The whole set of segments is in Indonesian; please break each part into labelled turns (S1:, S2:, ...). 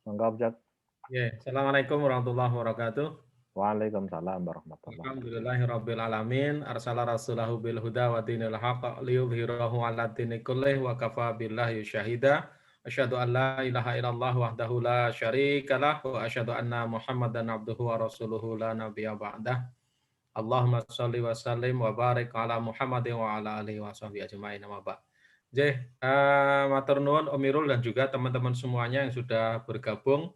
S1: Monggo Abjad.
S2: Ya, Assalamualaikum warahmatullahi wabarakatuh.
S1: Waalaikumsalam warahmatullahi wabarakatuh.
S2: Alhamdulillahirabbil alamin, arsala rasulahu bil huda wa dinil haqq liyudhhirahu 'ala dini kullih wa kafa billahi syahida. Asyhadu an la ilaha illallah wahdahu la syarikalah wa asyhadu anna Muhammadan abduhu wa rasuluhu la nabiyya ba'dah. Allahumma shalli wa sallim wa barik ala Muhammadin wa ala alihi wa sahbihi ajmain amma ba'd. Matur nuwun Omirul dan juga teman-teman semuanya yang sudah bergabung.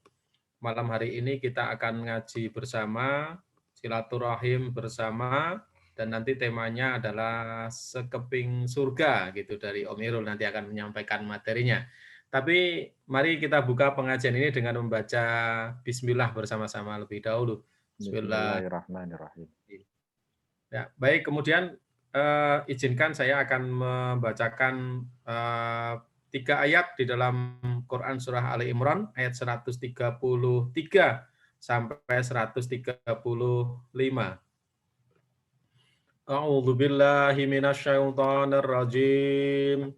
S2: Malam hari ini kita akan ngaji bersama, silaturahim bersama, dan nanti temanya adalah sekeping surga gitu dari Om Irul nanti akan menyampaikan materinya. Tapi mari kita buka pengajian ini dengan membaca Bismillah bersama-sama lebih dahulu. Bismillah.
S1: Bismillahirrahmanirrahim.
S2: Ya, baik. Kemudian izinkan saya akan membacakan 3 ayat di dalam Quran Surah Ali Imran ayat 133 sampai 135. A'udzu billahi minasyaitonir rajim.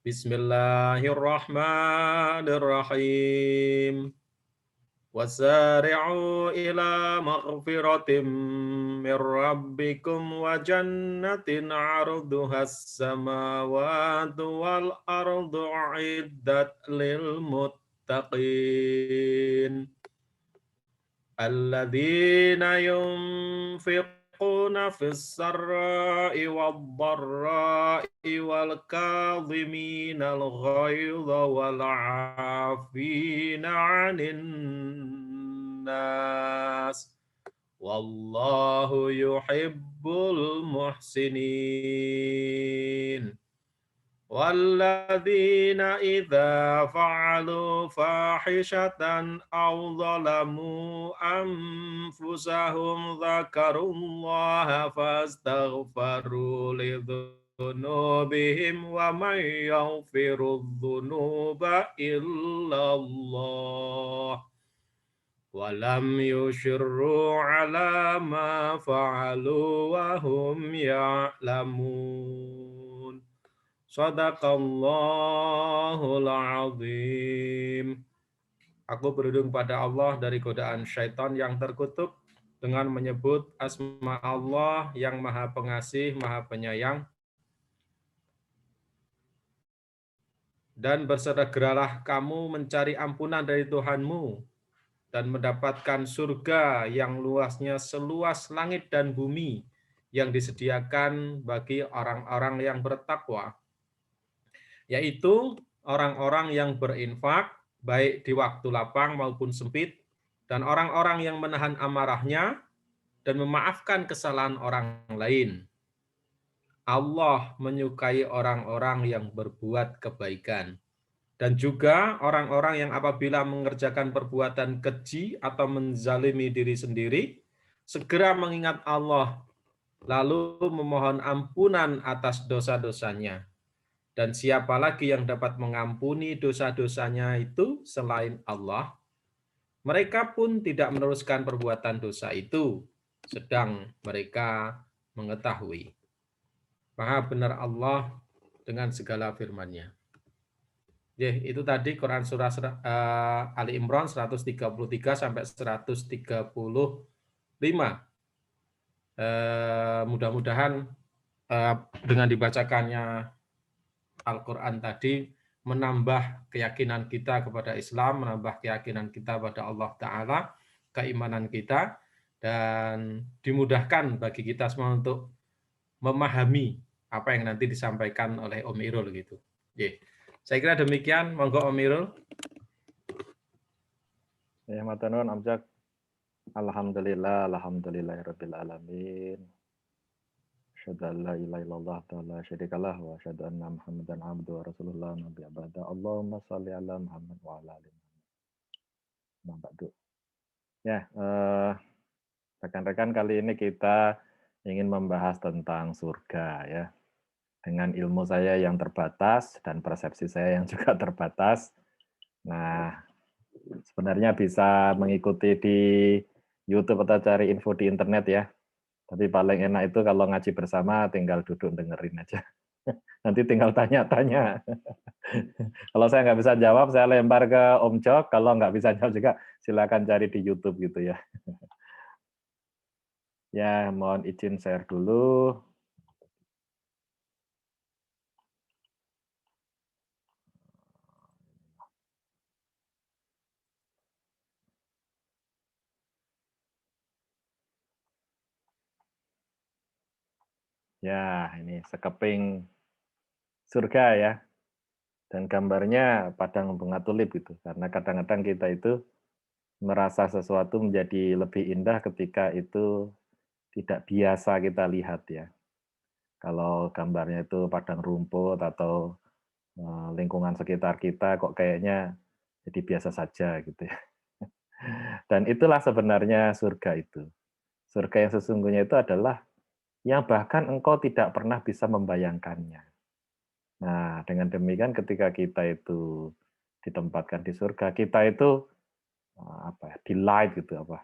S2: Bismillahirrahmanirrahim. وسارعوا إلى مغفرة من ربكم وجنة عرضها السماوات والأرض أعدت للمتقين الذين ينفقون في السراء والضراء والكاظمين الغيظ والعافين عن الناس والله يحب المحسنين والذين إذا فعلوا فاحشة أو ظلموا أنفسهم ذكروا الله فاستغفروا لذنوبهم ومن يغفر الذنوب إلا الله ولم يصروا على ما فعلوا وهم يعلمون. Shadaqallahul azim. Aku berlindung pada Allah dari godaan syaitan yang terkutuk dengan menyebut asma Allah yang Maha Pengasih, Maha Penyayang. Dan bersegeralah kamu mencari ampunan dari Tuhanmu dan mendapatkan surga yang luasnya seluas langit dan bumi yang disediakan bagi orang-orang yang bertakwa, yaitu orang-orang yang berinfak baik di waktu lapang maupun sempit, dan orang-orang yang menahan amarahnya dan memaafkan kesalahan orang lain. Allah menyukai orang-orang yang berbuat kebaikan, dan juga orang-orang yang apabila mengerjakan perbuatan keji atau menzalimi diri sendiri, segera mengingat Allah, lalu memohon ampunan atas dosa-dosanya. Dan siapa lagi yang dapat mengampuni dosa-dosanya itu selain Allah? Mereka pun tidak meneruskan perbuatan dosa itu, sedang mereka mengetahui. Maha benar Allah dengan segala firman-Nya. Itu tadi Quran surah Ali Imran 133 sampai 135. Mudah-mudahan dengan dibacakannya Al-Quran tadi menambah keyakinan kita kepada Islam, menambah keyakinan kita pada Allah Ta'ala, keimanan kita, dan dimudahkan bagi kita semua untuk memahami apa yang nanti disampaikan oleh Om Irul gitu. Saya kira demikian, monggo Om Irul.
S1: Ya, matur nuwun Abjad. Alhamdulillahirabbil alamin. Asyhadu an la ilaha illallah ta'ala syarikalah wa asyhadu anna Muhammadan abduhu wa rasulullah nabiyya ba'da. Allahumma shalli ala Muhammad wa ala ali Muhammad. Ya, rekan-rekan, kali ini kita ingin membahas tentang surga ya. Dengan ilmu saya yang terbatas dan persepsi saya yang juga terbatas. Nah, sebenarnya bisa mengikuti di YouTube atau cari info di internet ya. Tapi paling enak itu kalau ngaji bersama tinggal duduk dengerin aja. Nanti tinggal tanya-tanya. Kalau saya nggak bisa jawab, saya lempar ke Om Jok. Kalau nggak bisa jawab juga, silakan cari di YouTube gitu ya. Ya, mohon izin share dulu. Ya, ini sekeping surga ya. Dan gambarnya padang bunga tulip gitu. Karena kadang-kadang kita itu merasa sesuatu menjadi lebih indah ketika itu tidak biasa kita lihat ya. Kalau gambarnya itu padang rumput atau lingkungan sekitar kita kok kayaknya jadi biasa saja gitu ya. Dan itulah sebenarnya surga itu. Surga yang sesungguhnya itu adalah yang bahkan engkau tidak pernah bisa membayangkannya. Nah, dengan demikian ketika kita itu ditempatkan di surga, kita itu apa ya, delight gitu apa,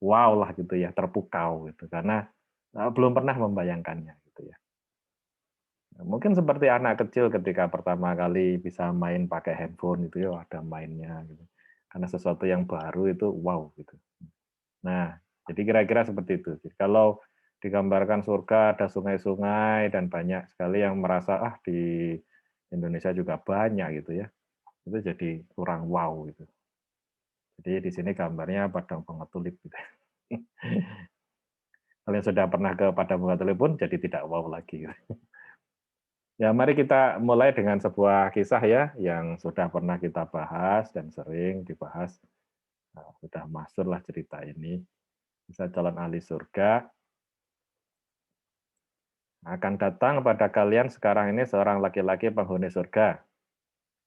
S1: wow lah gitu ya, terpukau gitu karena belum pernah membayangkannya gitu ya. Nah, mungkin seperti anak kecil ketika pertama kali bisa main pakai handphone itu ya ada mainnya gitu. Karena sesuatu yang baru itu wow gitu. Nah, jadi kira-kira seperti itu. Jadi kalau digambarkan surga ada sungai-sungai dan banyak sekali yang merasa ah di Indonesia juga banyak gitu ya. Itu jadi kurang wow gitu. Jadi di sini gambarnya padang bunga tulip gitu. Kalau yang sudah pernah ke padang bunga tulip pun jadi tidak wow lagi. Gitu. Ya, mari kita mulai dengan sebuah kisah ya yang sudah pernah kita bahas dan sering dibahas. Nah, sudah masyhur lah cerita ini. Kisah calon ahli surga. Akan datang pada kalian sekarang ini seorang laki-laki penghuni surga.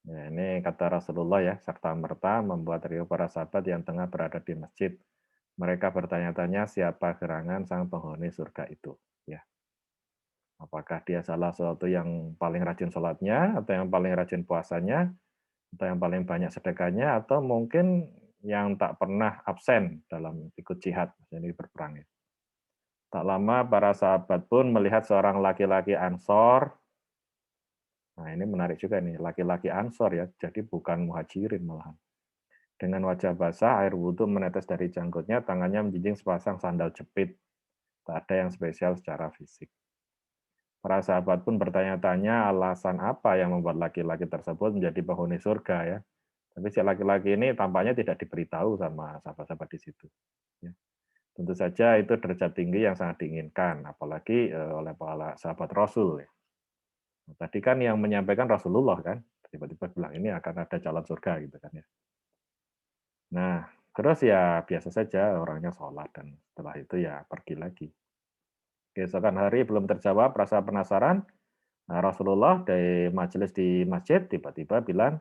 S1: Ya, ini kata Rasulullah ya, serta merta membuat riuh para sahabat yang tengah berada di masjid. Mereka bertanya-tanya siapa gerangan sang penghuni surga itu. Ya, apakah dia salah satu yang paling rajin sholatnya, atau yang paling rajin puasanya, atau yang paling banyak sedekahnya, atau mungkin yang tak pernah absen dalam ikut jihad, jadi berperang. Ya. Tak lama para sahabat pun melihat seorang laki-laki Ansor. Nah, ini menarik juga nih, laki-laki Ansor ya, jadi bukan muhajirin malahan. Dengan wajah basah, air wudhu menetes dari janggutnya, tangannya menjinjing sepasang sandal jepit. Tak ada yang spesial secara fisik. Para sahabat pun bertanya-tanya alasan apa yang membuat laki-laki tersebut menjadi penghuni surga ya. Tapi si laki-laki ini tampaknya tidak diberitahu sama sahabat-sahabat di situ. Ya. Tentu saja itu derajat tinggi yang sangat diinginkan, apalagi oleh para sahabat Rasul. Ya. Nah, tadi kan yang menyampaikan Rasulullah kan, tiba-tiba bilang ini akan ada calon surga gitu kan ya. Nah, terus ya biasa saja orangnya sholat dan setelah itu ya pergi lagi. Keesokan hari belum terjawab rasa penasaran, nah, Rasulullah dari majelis di masjid tiba-tiba bilang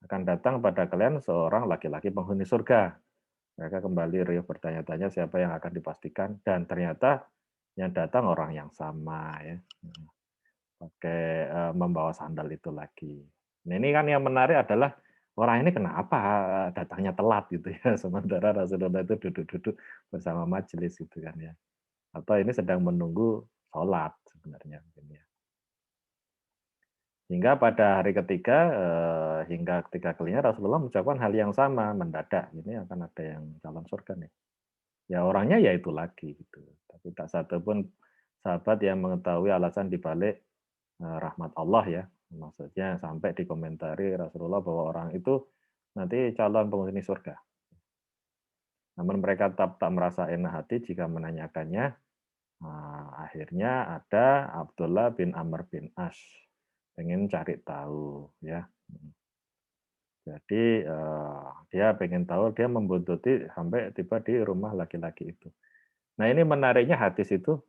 S1: akan datang pada kalian seorang laki-laki penghuni surga. Mereka kembali riuh bertanya-tanya siapa yang akan dipastikan dan ternyata yang datang orang yang sama ya. Pakai membawa sandal itu lagi. Nah, ini kan yang menarik adalah orang ini kenapa datangnya telat gitu ya, sementara Rasulullah itu duduk-duduk bersama majelis gitu kan ya. Atau ini sedang menunggu sholat sebenarnya mungkin ya. Hingga pada hari ketiga, hingga ketika kalinya Rasulullah mengucapkan hal yang sama, mendadak, ini akan ada yang calon surga nih. Ya orangnya ya itu lagi gitu. Tapi tak satu pun sahabat yang mengetahui alasan dibalik rahmat Allah ya. Maksudnya sampai dikomentari Rasulullah bahwa orang itu nanti calon penghuni surga. Namun mereka tetap tak merasa enak hati jika menanyakannya. Nah, akhirnya ada Abdullah bin Amr bin As pengen cari tahu ya. Jadi dia pengen tahu, dia membuntuti sampai tiba di rumah laki-laki itu. Nah ini menariknya hadis itu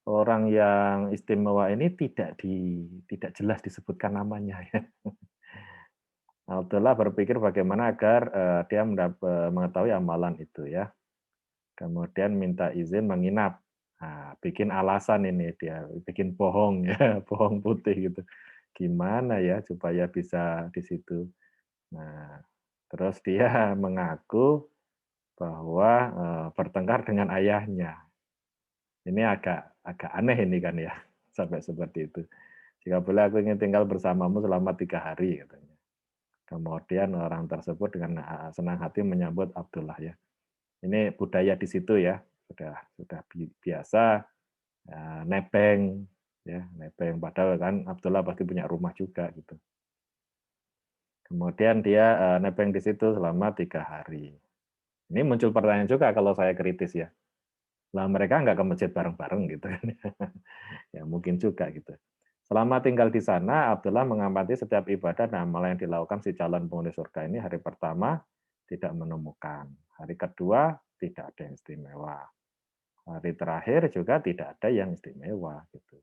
S1: orang yang istimewa ini tidak jelas disebutkan namanya ya. Abdullah berpikir bagaimana agar dia mengetahui amalan itu ya. Kemudian minta izin menginap. Nah, bikin alasan ini dia, bikin bohong ya, bohong putih gitu. Gimana ya supaya bisa di situ. Nah, terus dia mengaku bahwa bertengkar dengan ayahnya. Ini agak agak aneh ini kan ya, sampai seperti itu. Jika boleh aku ingin tinggal bersamamu selama 3 hari, katanya. Kemudian orang tersebut dengan senang hati menyambut Abdullah ya. Ini budaya di situ ya, sudah biasa nebeng ya, nebeng. Padahal kan Abdullah pasti punya rumah juga gitu. Kemudian dia nebeng di situ selama 3 hari. Ini muncul pertanyaan juga kalau saya kritis ya. Lah mereka nggak ke masjid bareng-bareng gitu kan. Ya mungkin juga gitu. Selama tinggal di sana, Abdullah mengamati setiap ibadah dan amal yang dilakukan si calon penghuni surga ini. Hari pertama tidak menemukan, hari kedua tidak ada yang istimewa, hari terakhir juga tidak ada yang istimewa gitu.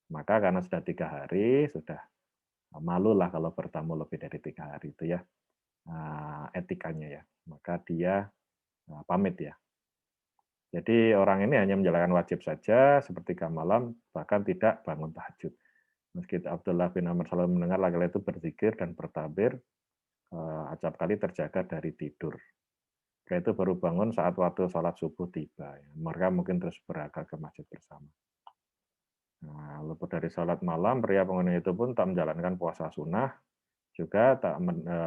S1: Maka karena sudah 3 hari, sudah malu lah kalau bertamu lebih dari 3 hari itu ya, etikanya ya. Maka dia pamit ya. Jadi orang ini hanya menjalankan wajib saja seperti malam, bahkan tidak bangun tahajud. Meski Abdullah bin Amr selalu mendengar laki-laki itu berzikir dan bertabir, acap kali terjaga dari tidur. Mereka itu baru bangun saat waktu sholat subuh tiba. Mereka mungkin terus berangkat ke masjid bersama. Nah, lepas dari sholat malam, pria penghuni itu pun tak menjalankan puasa sunnah. Juga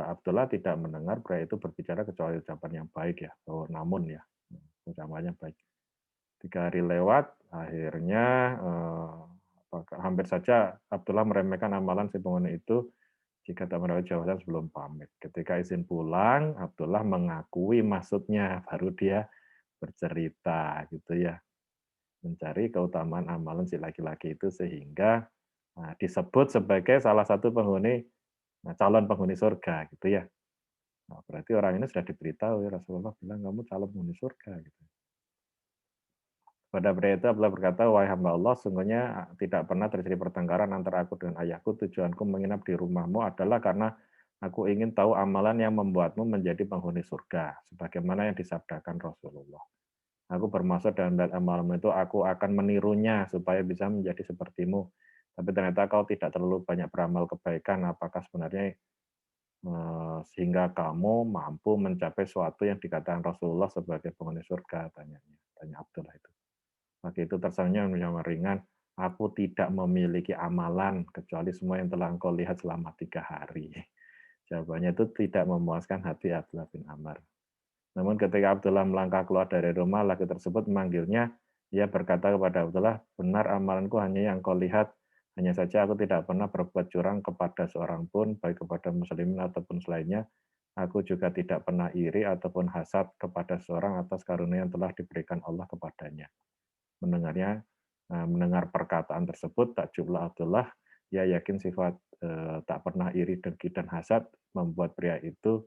S1: Abdullah tidak mendengar pria itu berbicara kecuali ucapan yang baik ya. Oh, namun ya, ucapannya baik. 3 hari lewat, akhirnya hampir saja Abdullah meremehkan amalan si penghuni itu jika tak mendapat jawaban sebelum pamit. Ketika izin pulang, Abdullah mengakui maksudnya, baru dia bercerita gitu ya, mencari keutamaan amalan si laki-laki itu sehingga disebut sebagai salah satu penghuni calon penghuni surga gitu ya. Nah, berarti orang ini sudah diberitahu ya, Rasulullah bilang kamu calon penghuni surga gitu. Pada pria itu Abdullah berkata, wahai hamba Allah, sungguhnya tidak pernah terjadi pertengkaran antara aku dengan ayahku. Tujuanku menginap di rumahmu adalah karena aku ingin tahu amalan yang membuatmu menjadi penghuni surga, sebagaimana yang disabdakan Rasulullah. Aku bermaksud dalam amalmu itu aku akan menirunya supaya bisa menjadi sepertimu. Tapi ternyata kau tidak terlalu banyak beramal kebaikan. Apakah sebenarnya sehingga kamu mampu mencapai sesuatu yang dikatakan Rasulullah sebagai penghuni surga? Tanya Abdullah itu. Maka itu tersenyum yang ringan. Aku tidak memiliki amalan kecuali semua yang telah engkau lihat selama 3 hari. Jawabannya itu tidak memuaskan hati Abdullah bin Amr. Namun ketika Abdullah melangkah keluar dari rumah, laki tersebut memanggilnya. Ia berkata kepada Abdullah, benar amalanku hanya yang kau lihat. Hanya saja aku tidak pernah berbuat curang kepada seorang pun, baik kepada muslimin ataupun selainnya. Aku juga tidak pernah iri ataupun hasad kepada seorang atas karunia yang telah diberikan Allah kepadanya. Mendengar perkataan tersebut, takjublah Abdullah. Ia yakin sifat tak pernah iri, dengki, dan hasad membuat pria itu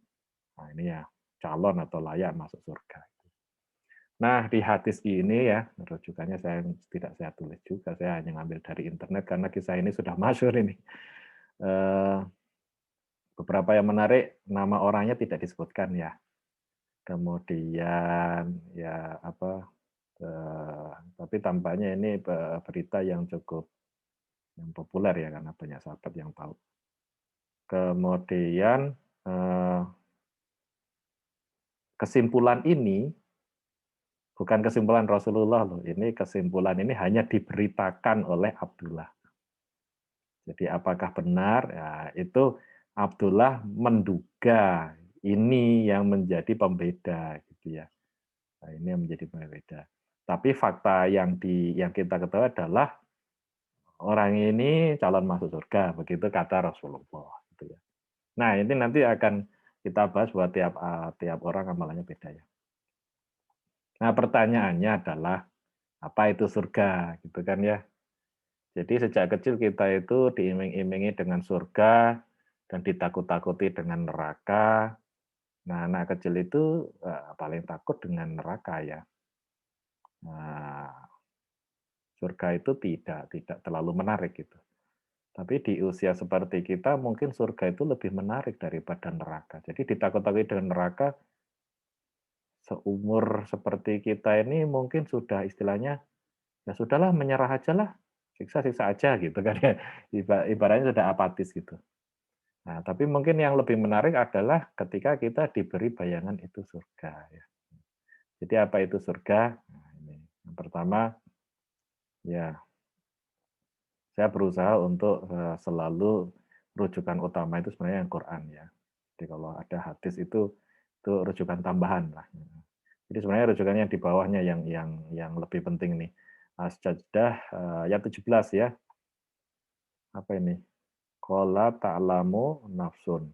S1: ini ya calon atau layak masuk surga. Nah, di hadis ini ya, rujukannya tidak saya tulis juga, saya hanya ngambil dari internet karena kisah ini sudah masyhur ini. Beberapa yang menarik, nama orangnya tidak disebutkan ya. Kemudian ya tapi tampaknya ini berita yang cukup yang populer ya karena banyak sahabat yang tahu. Kemudian kesimpulan ini bukan kesimpulan Rasulullah loh. Ini kesimpulan ini hanya diberitakan oleh Abdullah. Jadi apakah benar? Ya, itu Abdullah menduga ini yang menjadi pembeda gitu ya. Nah, ini yang menjadi pembeda. Tapi fakta yang kita ketahui adalah orang ini calon masuk surga, begitu kata Rasulullah. Gitu ya. Nah ini nanti akan kita bahas buat tiap orang amalannya beda ya. Nah pertanyaannya adalah apa itu surga, gitu kan ya. Jadi sejak kecil kita itu diiming-imingi dengan surga dan ditakut-takuti dengan neraka. Nah anak kecil itu paling takut dengan neraka ya. Nah, surga itu tidak terlalu menarik gitu. Tapi di usia seperti kita mungkin surga itu lebih menarik daripada neraka. Jadi ditakut-takuti dengan neraka, seumur seperti kita ini mungkin sudah istilahnya, ya sudahlah menyerah aja lah, siksa-siksa aja gitu kan ya. Ibaratnya sudah apatis gitu. Nah, tapi mungkin yang lebih menarik adalah ketika kita diberi bayangan itu surga ya. Jadi apa itu surga? Nah, ini. Yang pertama ya Saya berusaha untuk selalu rujukan utama itu sebenarnya yang Quran ya. Jadi kalau ada hadis itu rujukan tambahan lah. Jadi sebenarnya rujukannya di bawahnya yang lebih penting nih. As-Sajdah ayat 17 ya. Apa ini? Qala ta'lamu nafsun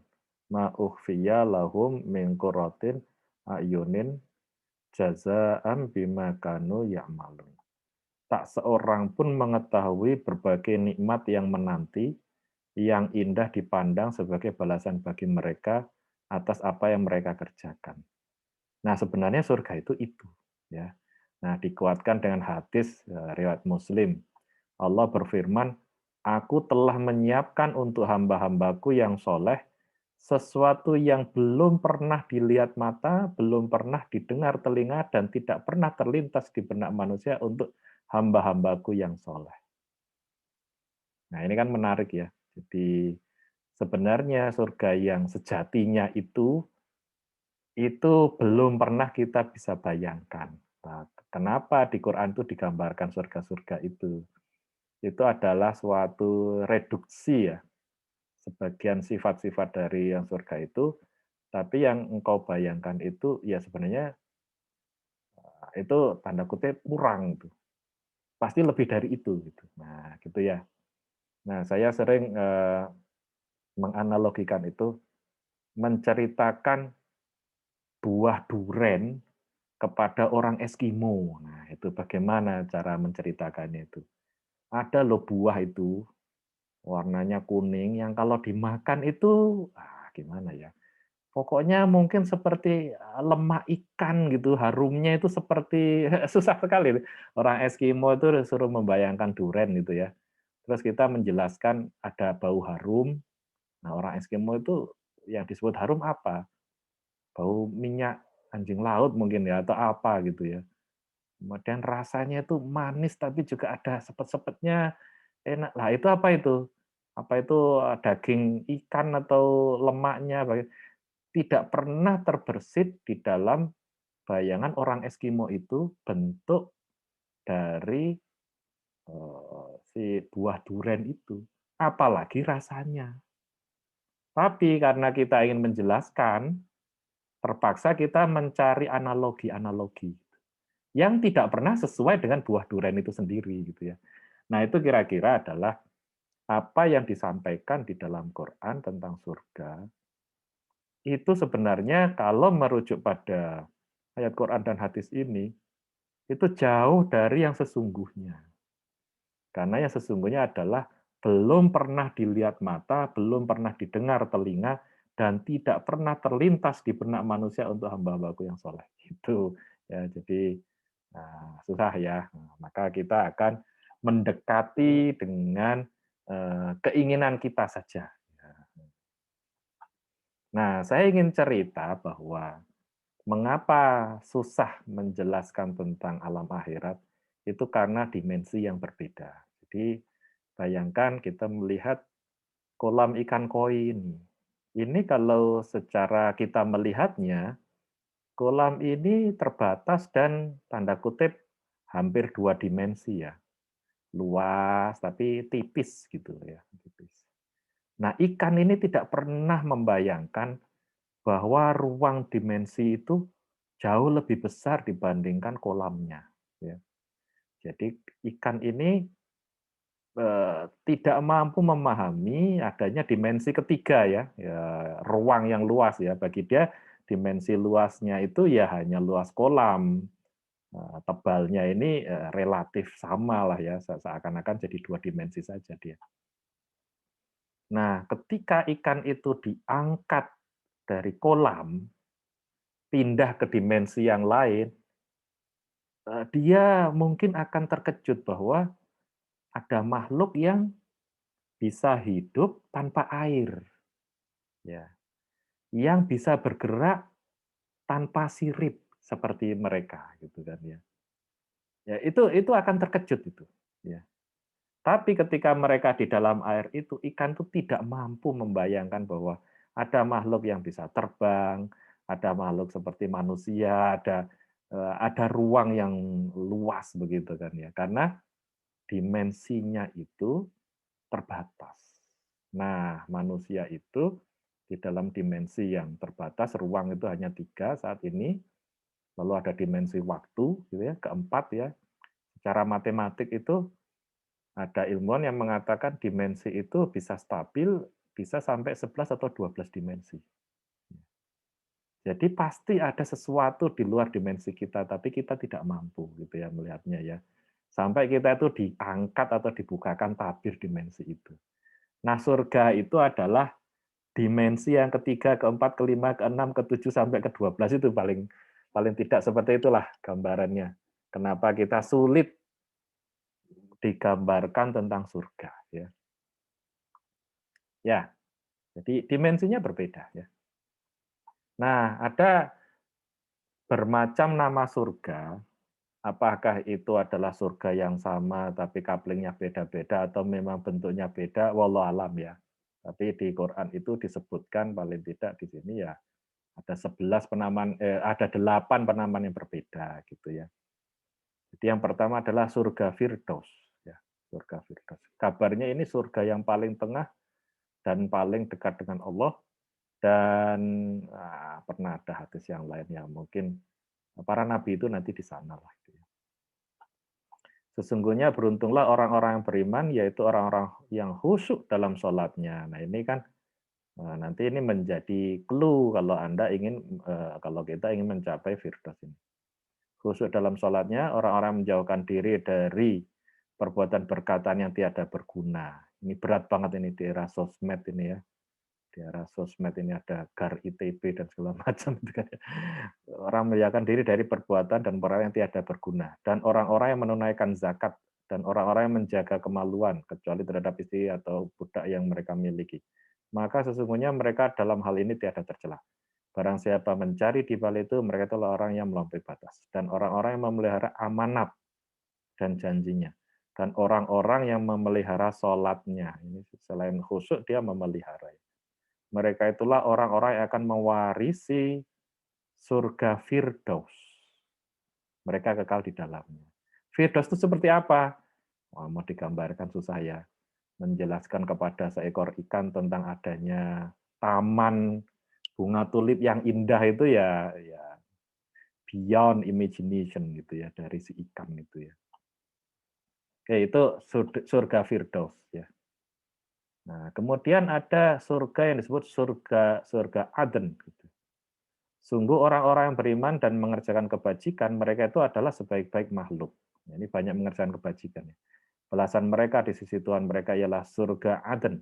S1: ma ukhfiya lahum min qurratin ayunin jazaan bima kanu ya'malun. Tak seorang pun mengetahui berbagai nikmat yang menanti, yang indah dipandang sebagai balasan bagi mereka atas apa yang mereka kerjakan. Nah, sebenarnya surga itu ya. Nah, dikuatkan dengan hadis riwayat Muslim. Allah berfirman, "Aku telah menyiapkan untuk hamba-hambaku yang soleh sesuatu yang belum pernah dilihat mata, belum pernah didengar telinga, dan tidak pernah terlintas di benak manusia untuk hamba-hambaku yang soleh." Nah, ini kan menarik ya. Jadi sebenarnya surga yang sejatinya itu belum pernah kita bisa bayangkan. Nah, kenapa di Quran itu digambarkan surga-surga itu? Itu adalah suatu reduksi ya, sebagian sifat-sifat dari yang surga itu, tapi yang engkau bayangkan itu ya sebenarnya itu tanda kutip kurang gitu. Pasti lebih dari itu gitu. Nah, gitu ya. Nah, saya sering menganalogikan itu menceritakan buah duren kepada orang Eskimo. Nah, itu bagaimana cara menceritakannya itu. Ada loh buah itu warnanya kuning yang kalau dimakan itu gimana ya? Pokoknya mungkin seperti lemak ikan gitu, harumnya itu seperti susah sekali. Orang Eskimo itu suruh membayangkan duren gitu ya. Terus kita menjelaskan ada bau harum. Nah, orang Eskimo itu yang disebut harum apa? Bau minyak anjing laut mungkin ya atau apa gitu ya. Kemudian rasanya itu manis tapi juga ada sepet-sepetnya, enak. Lah itu apa itu? Apa itu daging ikan atau lemaknya? Tidak pernah terbersit di dalam bayangan orang Eskimo itu bentuk dari si buah duren itu, apalagi rasanya. Tapi karena kita ingin menjelaskan, terpaksa kita mencari analogi-analogi yang tidak pernah sesuai dengan buah duren itu sendiri gitu ya. Nah, itu kira-kira adalah apa yang disampaikan di dalam Quran tentang surga itu sebenarnya kalau merujuk pada ayat Quran dan hadis ini itu jauh dari yang sesungguhnya. Karena yang sesungguhnya adalah belum pernah dilihat mata, belum pernah didengar telinga, dan tidak pernah terlintas di benak manusia untuk hamba-hambaku yang soleh. Itu ya, jadi susah ya. Nah, maka kita akan mendekati dengan keinginan kita saja. Nah, saya ingin cerita bahwa mengapa susah menjelaskan tentang alam akhirat itu karena dimensi yang berbeda. Jadi bayangkan kita melihat kolam ikan koi ini. Ini kalau secara kita melihatnya, kolam ini terbatas dan tanda kutip hampir dua dimensi ya. Luas tapi tipis gitu ya, tipis. Nah, ikan ini tidak pernah membayangkan bahwa ruang dimensi itu jauh lebih besar dibandingkan kolamnya. Ya. Jadi ikan ini tidak mampu memahami adanya dimensi ketiga ya, ya, ruang yang luas ya. Bagi dia dimensi luasnya itu ya hanya luas kolam. Tebalnya ini relatif sama lah ya, seakan-akan jadi dua dimensi saja dia. Nah, ketika ikan itu diangkat dari kolam, pindah ke dimensi yang lain, dia mungkin akan terkejut bahwa ada makhluk yang bisa hidup tanpa air, ya, yang bisa bergerak tanpa sirip seperti mereka, gitu kan ya. Ya itu akan terkejut itu, ya. Tapi ketika mereka di dalam air itu, ikan itu tidak mampu membayangkan bahwa ada makhluk yang bisa terbang, ada makhluk seperti manusia, ada ruang yang luas begitu kan ya. Karena dimensinya itu terbatas. Nah, manusia itu di dalam dimensi yang terbatas, ruang itu hanya 3 saat ini, lalu ada dimensi waktu, gitu ya, keempat ya. Secara matematik itu ada ilmuwan yang mengatakan dimensi itu bisa stabil, bisa sampai 11 atau 12 dimensi. Jadi pasti ada sesuatu di luar dimensi kita, tapi kita tidak mampu gitu ya melihatnya ya. Sampai kita itu diangkat atau dibukakan tabir dimensi itu. Nah, surga itu adalah dimensi yang ketiga, keempat, kelima, keenam, ketujuh sampai ke-12 itu paling paling tidak seperti itulah gambarannya. Kenapa kita sulit digambarkan tentang surga ya. Ya, jadi dimensinya berbeda ya. Nah, ada bermacam nama surga. Apakah itu adalah surga yang sama tapi couplingnya beda-beda atau memang bentuknya beda? Wallahu alam ya. Tapi di Quran itu disebutkan paling tidak di sini ya ada 11 penamaan ada 8 penamaan yang berbeda gitu ya. Jadi yang pertama adalah surga Firdaus ya, surga Firdaus. Kabarnya ini surga yang paling tengah dan paling dekat dengan Allah dan pernah ada hadis yang lain yang mungkin para nabi itu nanti di sana lah. Gitu ya. Sesungguhnya beruntunglah orang-orang yang beriman, yaitu orang-orang yang khusyuk dalam sholatnya. Nah ini kan nanti ini menjadi clue kalau Anda ingin, kalau kita ingin mencapai firdaus ini. Khusyuk dalam sholatnya, orang-orang menjauhkan diri dari perbuatan perkataan yang tiada berguna. Ini berat banget ini di era sosmed ini ya. Di era sosmed ini ada GAR ITB dan segala macam. Orang menjauhkan diri dari perbuatan dan perkara yang tiada berguna. Dan orang-orang yang menunaikan zakat dan orang-orang yang menjaga kemaluan, kecuali terhadap istri atau budak yang mereka miliki. Maka sesungguhnya mereka dalam hal ini tiada tercela. Barang siapa mencari di balik itu, mereka itulah orang yang melampaui batas. Dan orang-orang yang memelihara amanat dan janjinya. Dan orang-orang yang memelihara sholatnya. Ini selain khusyuk, dia memelihara. Mereka itulah orang-orang yang akan mewarisi surga Firdaus. Mereka kekal di dalamnya. Firdaus itu seperti apa? Mau digambarkan susah ya. Menjelaskan kepada seekor ikan tentang adanya taman bunga tulip yang indah itu ya beyond imagination gitu ya dari si ikan itu ya. Oke, itu surga Firdaus ya. Nah, kemudian ada surga yang disebut surga Aden gitu. Sungguh orang-orang yang beriman dan mengerjakan kebajikan, mereka itu adalah sebaik-baik makhluk. Ini banyak mengerjakan kebajikan. Balasan mereka di sisi Tuhan mereka ialah surga Aden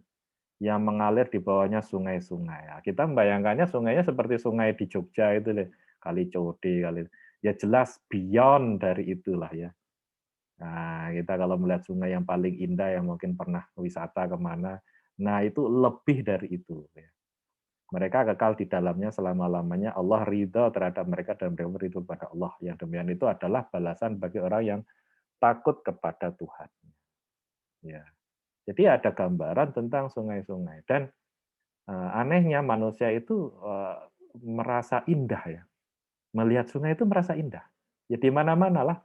S1: yang mengalir di bawahnya sungai-sungai. Ya, kita membayangkannya sungainya seperti sungai di Jogja itu, Kali Code, ya jelas beyond dari itulah ya. Nah, kita kalau melihat sungai yang paling indah yang mungkin pernah wisata kemana, nah itu lebih dari itu. Ya. Mereka kekal di dalamnya selama-lamanya. Allah ridho terhadap mereka dan mereka ridho pada Allah. Yang demikian itu adalah balasan bagi orang yang takut kepada Tuhan. Ya. Jadi ada gambaran tentang sungai-sungai dan anehnya manusia itu merasa indah ya. Melihat sungai itu merasa indah. Ya di mana-mana lah.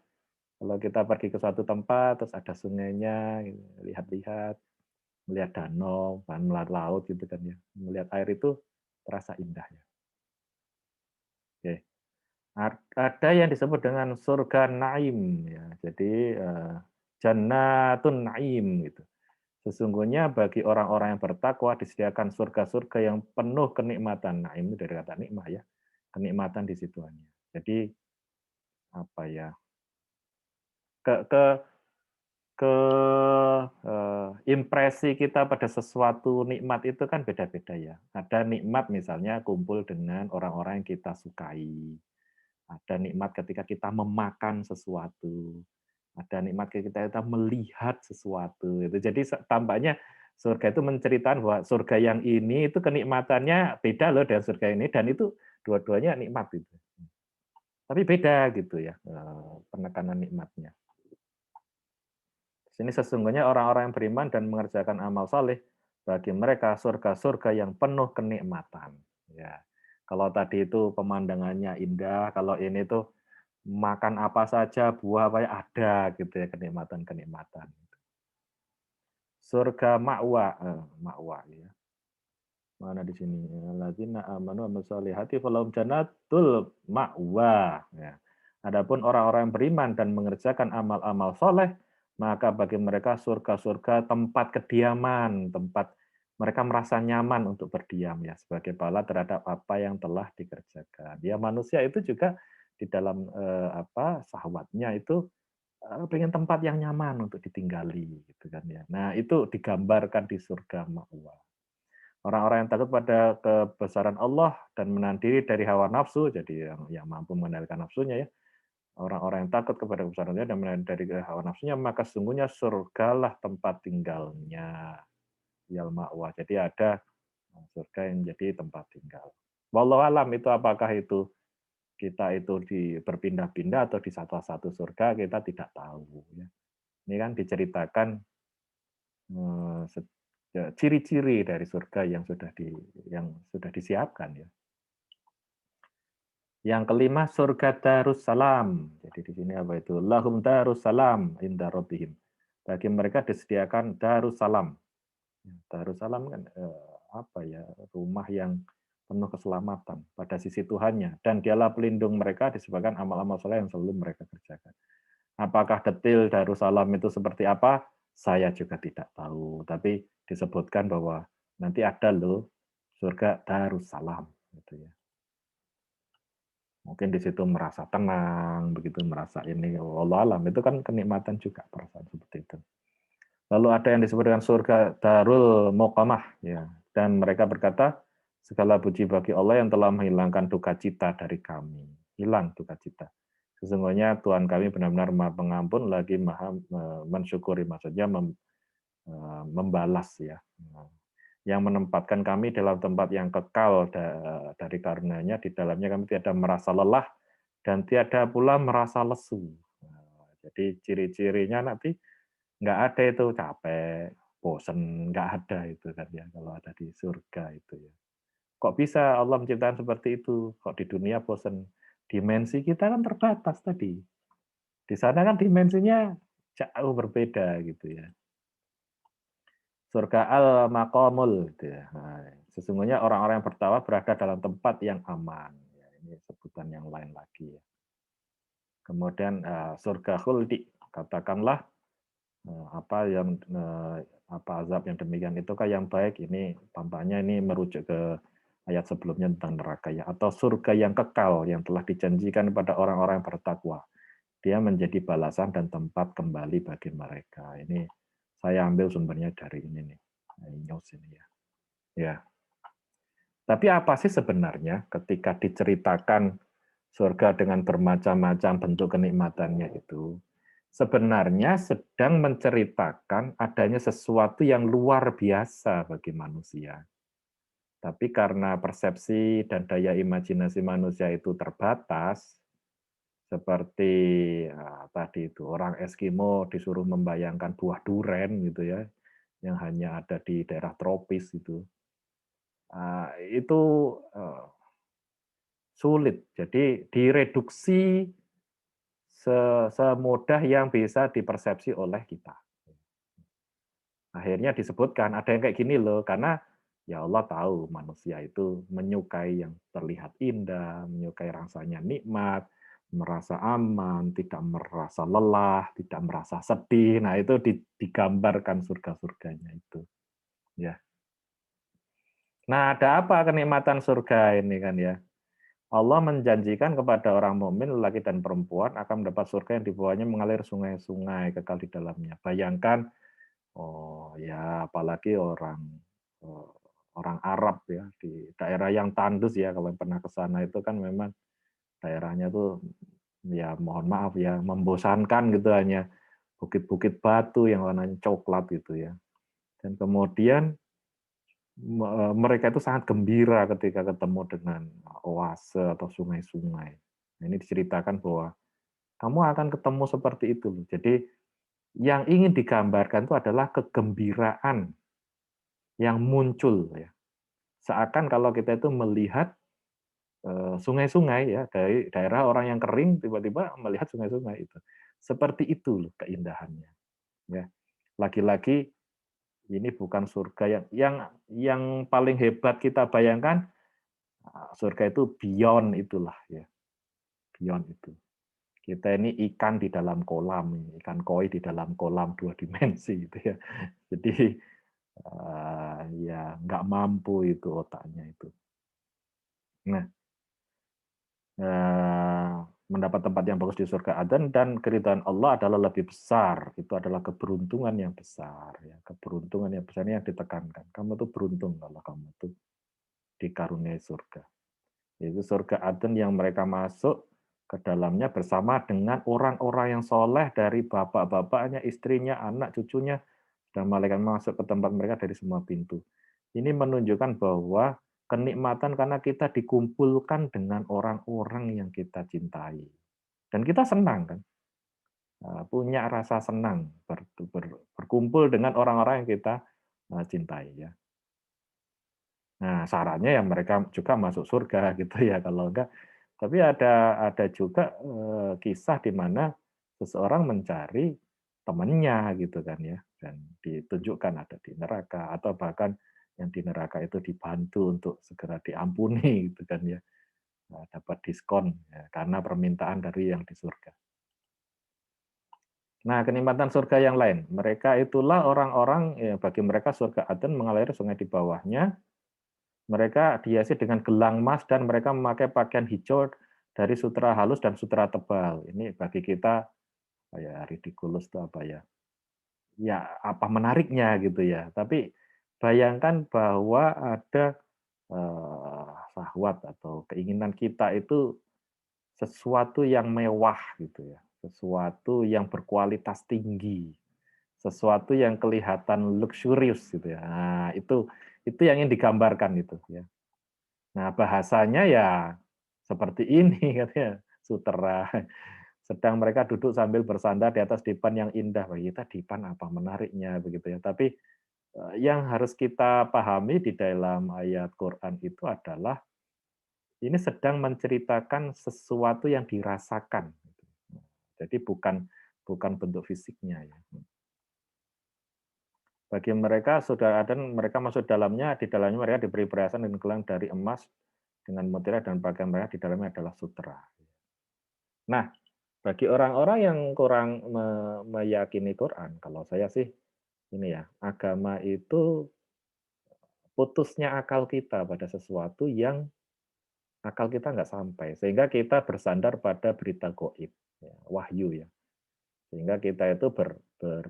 S1: Kalau kita pergi ke suatu tempat terus ada sungainya, gitu, lihat-lihat, melihat danau, melihat laut gitu kan ya. Melihat air itu terasa indah ya. Oke. Ada yang disebut dengan surga naim ya. Jadi jannatun naim gitu. Sesungguhnya bagi orang-orang yang bertakwa disediakan surga-surga yang penuh kenikmatan. Nah, ini dari kata nikmah ya. Kenikmatan di situ hanya. Jadi apa ya? Ke ke ke impresi kita pada sesuatu nikmat itu kan beda-beda ya. Ada nikmat misalnya kumpul dengan orang-orang yang kita sukai. Ada nikmat ketika kita memakan sesuatu. Ada nikmat ketika kita melihat sesuatu. Itu jadi tampaknya surga itu menceritakan bahwa surga yang ini itu kenikmatannya beda loh dengan surga ini dan itu dua-duanya nikmat itu. Tapi beda gitu ya penekanan nikmatnya. Sini sesungguhnya orang-orang yang beriman dan mengerjakan amal saleh bagi mereka surga-surga yang penuh kenikmatan. Ya. Kalau tadi itu pemandangannya indah, kalau ini tuh makan apa saja, buah apa ya ada gitu ya kenikmatan-kenikmatan. surga ma'wa, ma'wa ya. Mana di sini? Alladzina amanu wa amilus falahum jannatul ma'wa ya. Adapun orang-orang yang beriman dan mengerjakan amal-amal soleh, maka bagi mereka surga-surga tempat kediaman, tempat mereka merasa nyaman untuk berdiam ya sebagai bala terhadap apa yang telah dikerjakan. Ya manusia itu juga di dalam syahwatnya itu pengen tempat yang nyaman untuk ditinggali gitu kan ya. Nah, itu digambarkan di surga ma'wa. Orang-orang yang takut pada kebesaran Allah dan menahan diri dari hawa nafsu, jadi yang mampu mengendalikan nafsunya ya. Orang-orang yang takut kepada kebesaran Allah dan menahan dari hawa nafsunya, maka sesungguhnya surgalah tempat tinggalnya. Yal ma'wa. Jadi ada surga yang jadi tempat tinggal. Wallahu alam itu apakah itu kita itu berpindah-pindah atau di satu-satu surga kita tidak tahu. Ya. Ini kan diceritakan ciri-ciri dari surga yang sudah disiapkan ya. Yang kelima surga Darussalam. Jadi di sini apa itu? Lahum Darussalam inda rabbihim. Bagi mereka disediakan Darussalam. Darussalam kan apa ya? Rumah yang penuh keselamatan pada sisi Tuhannya dan dialah pelindung mereka disebabkan amal-amal soleh yang selalu mereka kerjakan. Apakah detail Darussalam itu seperti apa? Saya juga tidak tahu, tapi disebutkan bahwa nanti ada loh surga Darussalam gitu ya. Mungkin di situ merasa tenang, begitu merasa ini, wallahu alam itu kan kenikmatan juga perasaan seperti itu. Lalu ada yang disebut dengan surga Darul Muqamah ya, dan mereka berkata, segala puji bagi Allah yang telah menghilangkan duka cita dari kami. Hilang duka cita. Sesungguhnya Tuhan kami benar-benar Maha Pengampun lagi Maha mensyukuri, maksudnya membalas ya. Yang menempatkan kami dalam tempat yang kekal dari karunia-Nya, di dalamnya kami tiada merasa lelah dan tiada pula merasa lesu. Jadi ciri-cirinya nanti nggak ada itu capek, bosen, nggak ada itu kan ya kalau ada di surga itu ya. Kok bisa Allah menciptakan seperti itu? Kok di dunia bosen? Dimensi kita kan terbatas tadi. Di sana kan dimensinya jauh berbeda gitu ya. Surga al-maqamul gitu ya. Nah, sesungguhnya orang-orang yang bertakwa berada dalam tempat yang aman. Ya, ini sebutan yang lain lagi ya. Kemudian surga khuldi, katakanlah apa azab yang demikian itu kan yang baik, ini tampaknya ini merujuk ke ayat sebelumnya tentang neraka ya, atau surga yang kekal yang telah dijanjikan kepada orang-orang yang bertakwa. Dia menjadi balasan dan tempat kembali bagi mereka. Ini saya ambil sumbernya dari ini nih. News ini ya. Ya. Tapi apa sih sebenarnya ketika diceritakan surga dengan bermacam-macam bentuk kenikmatannya itu? Sebenarnya sedang menceritakan adanya sesuatu yang luar biasa bagi manusia. Tapi karena persepsi dan daya imajinasi manusia itu terbatas, seperti tadi itu orang Eskimo disuruh membayangkan buah duren gitu ya, yang hanya ada di daerah tropis itu. Itu sulit. Jadi direduksi semudah yang bisa dipersepsi oleh kita. Akhirnya disebutkan ada yang kayak gini loh, karena ya Allah tahu manusia itu menyukai yang terlihat indah, menyukai rasanya nikmat, merasa aman, tidak merasa lelah, tidak merasa sedih. Nah, itu digambarkan surga-surganya itu. Ya. Nah, ada apa kenikmatan surga ini kan ya? Allah menjanjikan kepada orang mukmin lelaki dan perempuan akan mendapat surga yang di bawahnya mengalir sungai-sungai kekal di dalamnya. Bayangkan, oh ya apalagi eh, orang Arab ya di daerah yang tandus ya, kalau pernah ke sana itu kan memang daerahnya tuh ya mohon maaf ya membosankan gitu, hanya bukit-bukit batu yang warnanya coklat gitu ya. Dan kemudian mereka itu sangat gembira ketika ketemu dengan oase atau sungai-sungai. Nah, ini diceritakan bahwa kamu akan ketemu seperti itu. Jadi yang ingin digambarkan itu adalah kegembiraan yang muncul ya. Seakan kalau kita itu melihat sungai-sungai ya dari daerah orang yang kering tiba-tiba melihat sungai-sungai itu. Seperti itu loh keindahannya. Ya. Lagi-lagi Ini bukan surga yang paling hebat kita bayangkan, surga itu beyond itulah ya, beyond itu. Kita ini ikan di dalam kolam, ikan koi di dalam kolam 2 dimensi gitu ya. Jadi, ya nggak mampu itu otaknya itu. Nah, eee, mendapat tempat yang bagus di surga Aden dan keridhaan Allah adalah lebih besar, itu adalah keberuntungan yang besar ya, keberuntungan yang besar ini yang ditekankan. Kamu tuh beruntung kalau kamu tuh dikaruniai surga. Yaitu surga Aden yang mereka masuk ke dalamnya bersama dengan orang-orang yang soleh dari bapak-bapaknya, istrinya, anak, cucunya, dan malaikat masuk ke tempat mereka dari semua pintu. Ini menunjukkan bahwa kenikmatan karena kita dikumpulkan dengan orang-orang yang kita cintai. Dan kita senang kan, punya rasa senang berkumpul dengan orang-orang yang kita cintai ya. Nah, syaratnya ya mereka juga masuk surga gitu ya, kalau enggak tapi ada juga, kisah di mana seseorang mencari temannya gitu kan ya, dan ditunjukkan ada di neraka atau bahkan yang di neraka itu dibantu untuk segera diampuni gitu kan ya, dapat diskon ya, karena permintaan dari yang di surga. Nah, kenikmatan surga yang lain, mereka itulah orang-orang ya bagi mereka surga Aden mengalir sungai di bawahnya. Mereka dihiasi dengan gelang emas dan mereka memakai pakaian hijau dari sutra halus dan sutra tebal. Ini bagi kita apa ya, ridiculous itu apa ya? Ya, apa menariknya gitu ya. Tapi bayangkan bahwa ada syahwat atau keinginan kita itu sesuatu yang mewah gitu ya, sesuatu yang berkualitas tinggi, sesuatu yang kelihatan luxurious gitu ya. Nah, itu yang ingin digambarkan itu ya. Nah, bahasanya ya seperti ini katanya, sutera. Sedang mereka duduk sambil bersandar di atas dipan yang indah. Bagi kita dipan apa menariknya begitu ya. Tapi yang harus kita pahami di dalam ayat Quran itu adalah ini sedang menceritakan sesuatu yang dirasakan. Jadi bukan bukan bentuk fisiknya ya. Bagi mereka sudah ada mereka masuk dalamnya, di dalamnya mereka diberi perhiasan dan gelang dari emas dengan mutiara dan pakaian mereka di dalamnya adalah sutera. Nah, bagi orang-orang yang kurang meyakini Quran, kalau saya sih ini ya, agama itu putusnya akal kita pada sesuatu yang akal kita nggak sampai, sehingga kita bersandar pada berita goib, ya, wahyu ya. Sehingga kita itu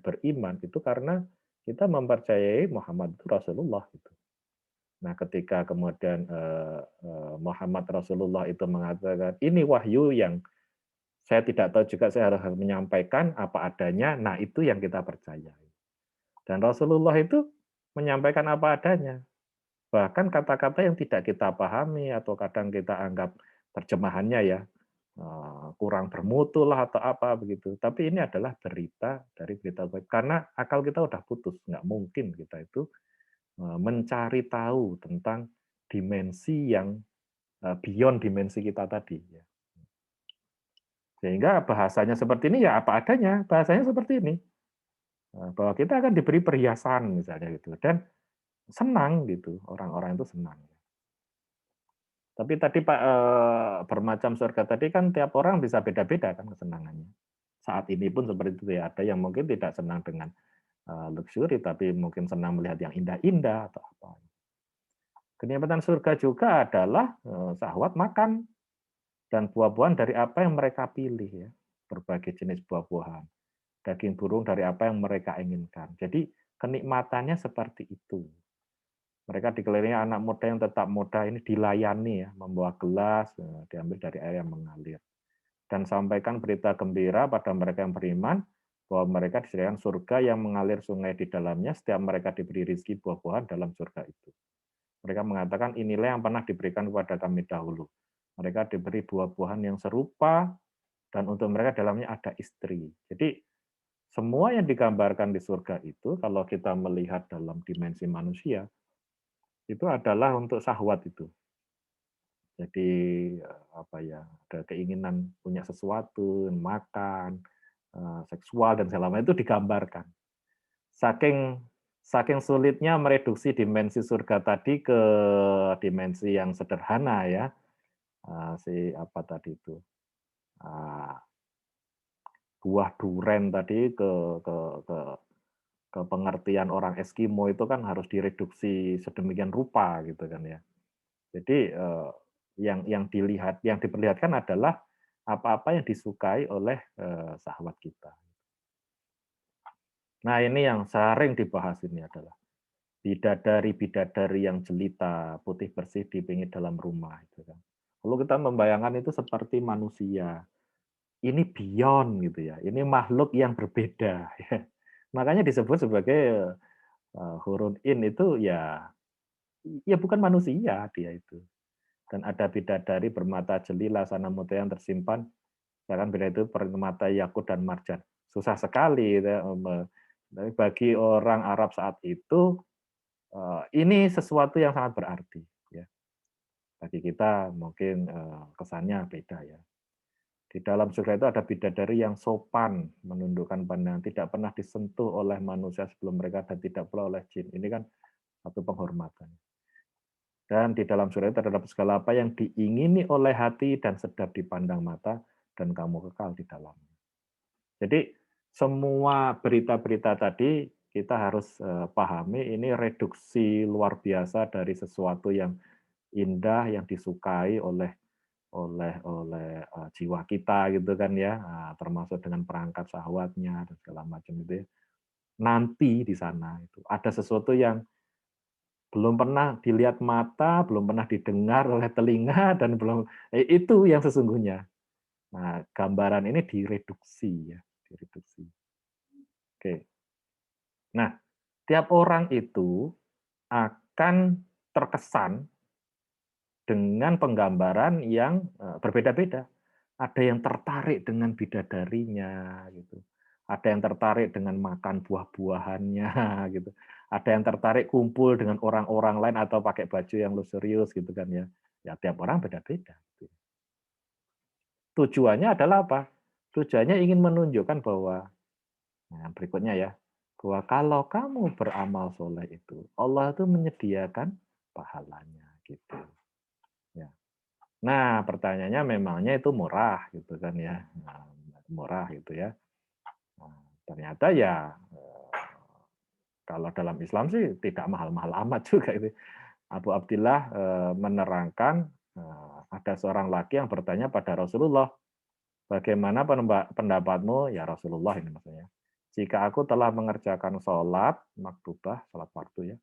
S1: beriman itu karena kita mempercayai Muhammad itu Rasulullah gitu. Nah, ketika kemudian Muhammad Rasulullah itu mengatakan ini wahyu yang saya tidak tahu juga saya harus menyampaikan apa adanya. Nah, itu yang kita percaya. Dan Rasulullah itu menyampaikan apa adanya. Bahkan kata-kata yang tidak kita pahami atau kadang kita anggap terjemahannya ya kurang bermutu lah atau apa begitu. Tapi ini adalah berita dari berita gaib. Karena akal kita udah putus, nggak mungkin kita itu mencari tahu tentang dimensi yang beyond dimensi kita tadi. Ya. Sehingga bahasanya seperti ini ya apa adanya, bahasanya seperti ini. Bahwa kita akan diberi perhiasan misalnya gitu dan senang gitu, orang-orang itu senang. Tapi tadi Pak bermacam surga tadi kan tiap orang bisa beda-beda kan kesenangannya. Saat ini pun seperti itu ya, ada yang mungkin tidak senang dengan luxury tapi mungkin senang melihat yang indah-indah atau apa. Kenikmatan surga juga adalah syahwat makan dan buah-buahan dari apa yang mereka pilih ya. Berbagai jenis buah-buahan. Daging burung dari apa yang mereka inginkan. Jadi kenikmatannya seperti itu. Mereka dikelilingi anak muda yang tetap muda ini dilayani ya, membawa gelas diambil dari air yang mengalir. Dan sampaikan berita gembira pada mereka yang beriman bahwa mereka disediakan surga yang mengalir sungai di dalamnya setiap mereka diberi rezeki buah-buahan dalam surga itu. Mereka mengatakan inilah yang pernah diberikan kepada kami dahulu. Mereka diberi buah-buahan yang serupa dan untuk mereka dalamnya ada istri. Jadi semua yang digambarkan di surga itu kalau kita melihat dalam dimensi manusia itu adalah untuk syahwat itu. Jadi apa ya, ada keinginan punya sesuatu, makan, seksual dan segala macam itu digambarkan. Saking saking sulitnya mereduksi dimensi surga tadi ke dimensi yang sederhana ya, si apa tadi itu, eee, buah duren tadi ke ke pengertian orang Eskimo itu kan harus direduksi sedemikian rupa gitu kan ya. Jadi, yang diperlihatkan adalah apa-apa yang disukai oleh, sahabat kita. Nah ini yang sering dibahas ini adalah bidadari-bidadari yang jelita, putih bersih di pinggir dalam rumah itu kan. Lalu kita membayangkan itu seperti manusia, ini beyond gitu ya, ini makhluk yang berbeda ya. Makanya disebut sebagai, hurun in itu ya bukan manusia dia itu. Dan ada bidadari bermata jeli laksana mutia yang tersimpan, misalkan bidadari itu permata yakut dan marjan. Susah sekali gitu ya, tapi bagi orang Arab saat itu, ini sesuatu yang sangat berarti ya. Bagi kita mungkin, kesannya beda ya. Di dalam surga itu ada bidadari yang sopan, menundukkan pandangan, tidak pernah disentuh oleh manusia sebelum mereka dan tidak pula oleh jin. Ini kan satu penghormatan. Dan di dalam surga itu terdapat segala apa yang diingini oleh hati dan sedap dipandang mata, dan kamu kekal di dalamnya. Jadi semua berita-berita tadi kita harus pahami ini reduksi luar biasa dari sesuatu yang indah, yang disukai oleh jiwa kita gitu kan ya, termasuk dengan perangkat syahwatnya dan segala macam itu ya. Nanti di sana itu ada sesuatu yang belum pernah dilihat mata, belum pernah didengar oleh telinga, dan belum itu yang sesungguhnya. Nah, gambaran ini direduksi ya, direduksi. Oke. Nah, tiap orang itu akan terkesan dengan penggambaran yang berbeda-beda. Ada yang tertarik dengan bidadarinya gitu. Ada yang tertarik dengan makan buah-buahannya gitu. Ada yang tertarik kumpul dengan orang-orang lain atau pakai baju yang luxurious gitu kan ya. Ya tiap orang beda-beda. Gitu. Tujuannya adalah apa? Tujuannya ingin menunjukkan bahwa, nah berikutnya ya, bahwa kalau kamu beramal soleh itu, Allah itu menyediakan pahalanya gitu. Ya. Nah, pertanyaannya memangnya itu murah gitu kan ya. Nah, murah gitu ya. Nah, ternyata ya kalau dalam Islam sih tidak mahal-mahal amat juga itu. Abu Abdillah menerangkan ada seorang laki yang bertanya pada Rasulullah, bagaimana pendapatmu ya Rasulullah ini maksudnya. Jika aku telah mengerjakan sholat maktubah, sholat waktu ya,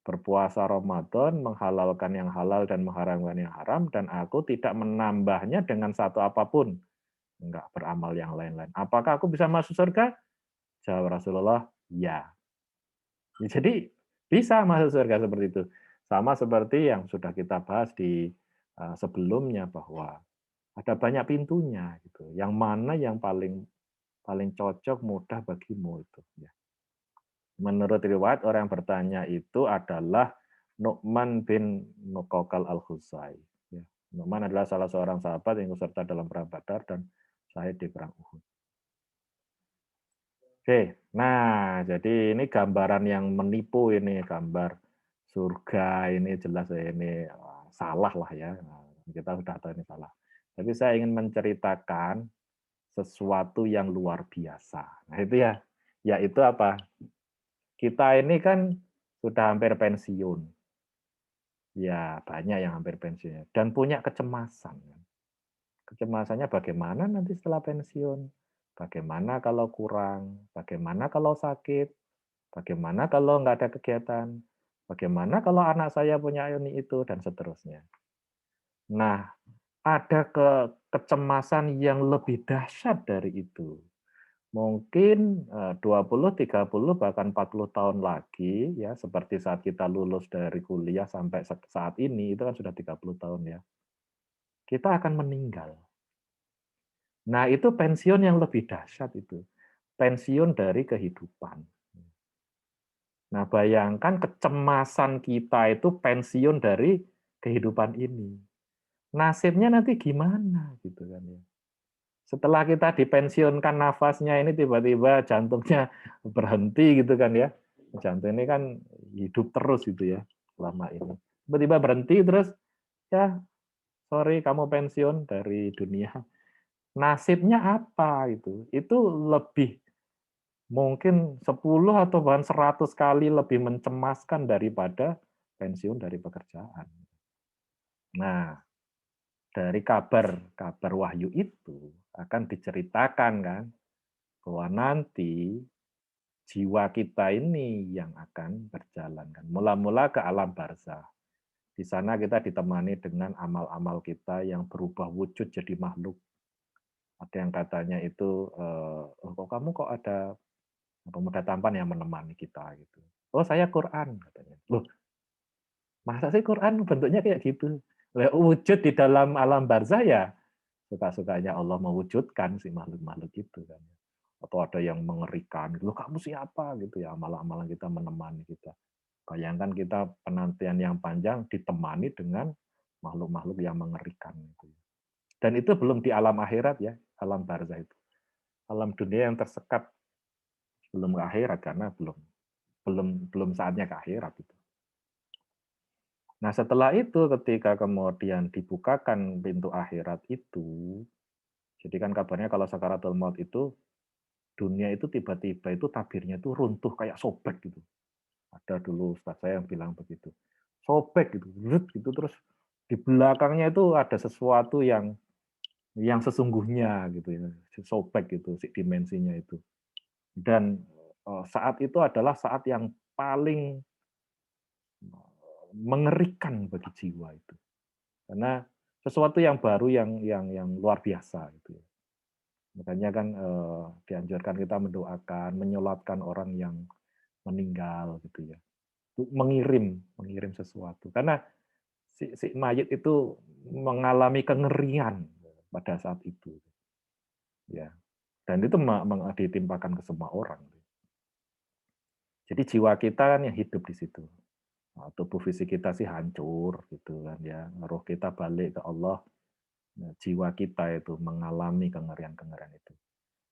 S1: berpuasa Ramadan, menghalalkan yang halal dan mengharamkan yang haram, dan aku tidak menambahnya dengan satu apapun, enggak beramal yang lain-lain. Apakah aku bisa masuk surga? Jawab Rasulullah, ya. Jadi bisa masuk surga seperti itu. Sama seperti yang sudah kita bahas di sebelumnya bahwa ada banyak pintunya gitu. Yang mana yang paling paling cocok mudah bagimu itu ya. Menurut riwayat orang yang bertanya itu adalah Nu'man bin Nuqaqal al-Khuzai. Ya. Nu'man adalah salah seorang sahabat yang ikut serta dalam perang Badar dan syahid di perang Uhud. Oke, nah jadi ini gambaran yang menipu ini, gambar surga ini jelas ya ini salah lah ya. Nah, kita sudah tahu ini salah. Tapi saya ingin menceritakan sesuatu yang luar biasa. Nah itu ya, yaitu apa? Kita ini kan sudah hampir pensiun. Ya banyak yang hampir pensiun dan punya kecemasan. Kecemasannya bagaimana nanti setelah pensiun? Bagaimana kalau kurang? Bagaimana kalau sakit? Bagaimana kalau nggak ada kegiatan? Bagaimana kalau anak saya punya ini itu dan seterusnya. Nah, ada kecemasan yang lebih dahsyat dari itu. Mungkin 20, 30, bahkan 40 tahun lagi ya seperti saat kita lulus dari kuliah sampai saat ini itu kan sudah 30 tahun ya. Kita akan meninggal. Nah, itu pensiun yang lebih dahsyat itu. Pensiun dari kehidupan. Nah, bayangkan kecemasan kita itu pensiun dari kehidupan ini. Nasibnya nanti gimana gitu kan ya. Setelah kita dipensiunkan nafasnya ini tiba-tiba jantungnya berhenti gitu kan ya. Jantung ini kan hidup terus gitu ya selama ini. Tiba-tiba berhenti terus ya sorry kamu pensiun dari dunia. Nasibnya apa itu? Itu lebih mungkin 10 atau bahkan 100 kali lebih mencemaskan daripada pensiun dari pekerjaan. Nah, dari kabar wahyu itu akan diceritakan kan bahwa nanti jiwa kita ini yang akan berjalan kan. Mula-mula ke alam barzah. Di sana kita ditemani dengan amal-amal kita yang berubah wujud jadi makhluk. Ada yang katanya itu, kok kamu kok ada pemuda tampan yang menemani kita gitu. Oh saya Quran katanya. Loh masa sih Quran bentuknya kayak gitu? Wujud di dalam alam barzah ya suka-sukanya Allah mewujudkan si makhluk-makhluk itu kan. Atau ada yang mengerikan, loh kamu siapa gitu ya, amalan-amalan kita menemani kita. Bayangkan kita penantian yang panjang ditemani dengan makhluk-makhluk yang mengerikan gitu. Dan itu belum di alam akhirat ya, alam barzah itu. Alam dunia yang tersekat belum ke akhirat karena belum belum belum saatnya ke akhirat itu. Nah, setelah itu ketika kemudian dibukakan pintu akhirat itu, jadi kan kabarnya kalau sakaratul maut itu dunia itu tiba-tiba itu tabirnya itu runtuh kayak sobek gitu. Ada dulu ustaz saya yang bilang begitu. Sobek gitu, gitu terus di belakangnya itu ada sesuatu yang sesungguhnya gitu ya, sobek gitu si dimensinya itu. Dan saat itu adalah saat yang paling mengerikan bagi jiwa itu. Karena sesuatu yang baru yang luar biasa gitu ya. Makanya kan dianjurkan kita mendoakan, menyolatkan orang yang meninggal gitu ya. Mengirim sesuatu. Karena si mayit itu mengalami kengerian pada saat itu. Ya. Dan itu ditimpakan ke semua orang. Jadi jiwa kita kan yang hidup di situ. Nah, tubuh fisik kita sih hancur gitu kan ya. Roh kita balik ke Allah. Nah, jiwa kita itu mengalami kengerian-kengerian itu.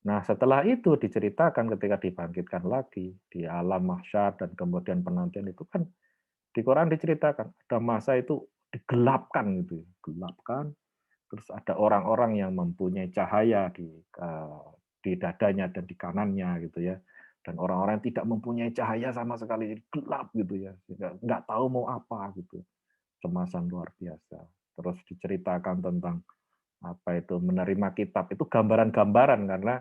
S1: Nah, setelah itu diceritakan ketika dibangkitkan lagi di alam mahsyar dan kemudian penantian itu kan di Quran diceritakan ada masa itu digelapkan gitu, gelapkan. Terus ada orang-orang yang mempunyai cahaya di dadanya dan di kanannya gitu ya. Dan orang-orang yang tidak mempunyai cahaya sama sekali gelap gitu ya, nggak tahu mau apa gitu. Cemasan luar biasa. Terus diceritakan tentang apa itu menerima kitab itu gambaran-gambaran karena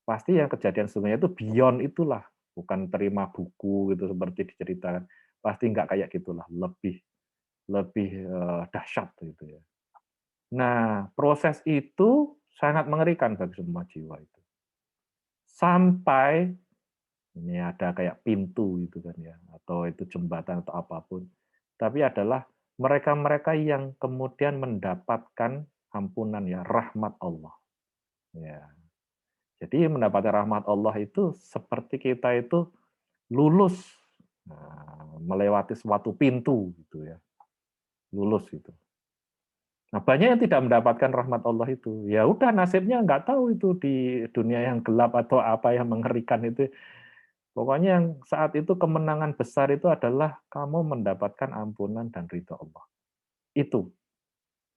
S1: pasti yang kejadian sesungguhnya itu beyond itulah, bukan terima buku gitu seperti diceritakan. Pasti nggak kayak gitulah, lebih lebih dahsyat gitu ya. Nah, proses itu sangat mengerikan bagi semua jiwa itu. Sampai ini ada kayak pintu gitu kan ya, atau itu jembatan atau apapun. Tapi adalah mereka-mereka yang kemudian mendapatkan ampunan ya, rahmat Allah. Ya. Jadi mendapatkan rahmat Allah itu seperti kita itu lulus melewati suatu pintu gitu ya. Lulus itu. Nah, banyak yang tidak mendapatkan rahmat Allah itu. Ya udah nasibnya nggak tahu itu di dunia yang gelap atau apa yang mengerikan itu. Pokoknya yang saat itu kemenangan besar itu adalah kamu mendapatkan ampunan dan ridho Allah. Itu.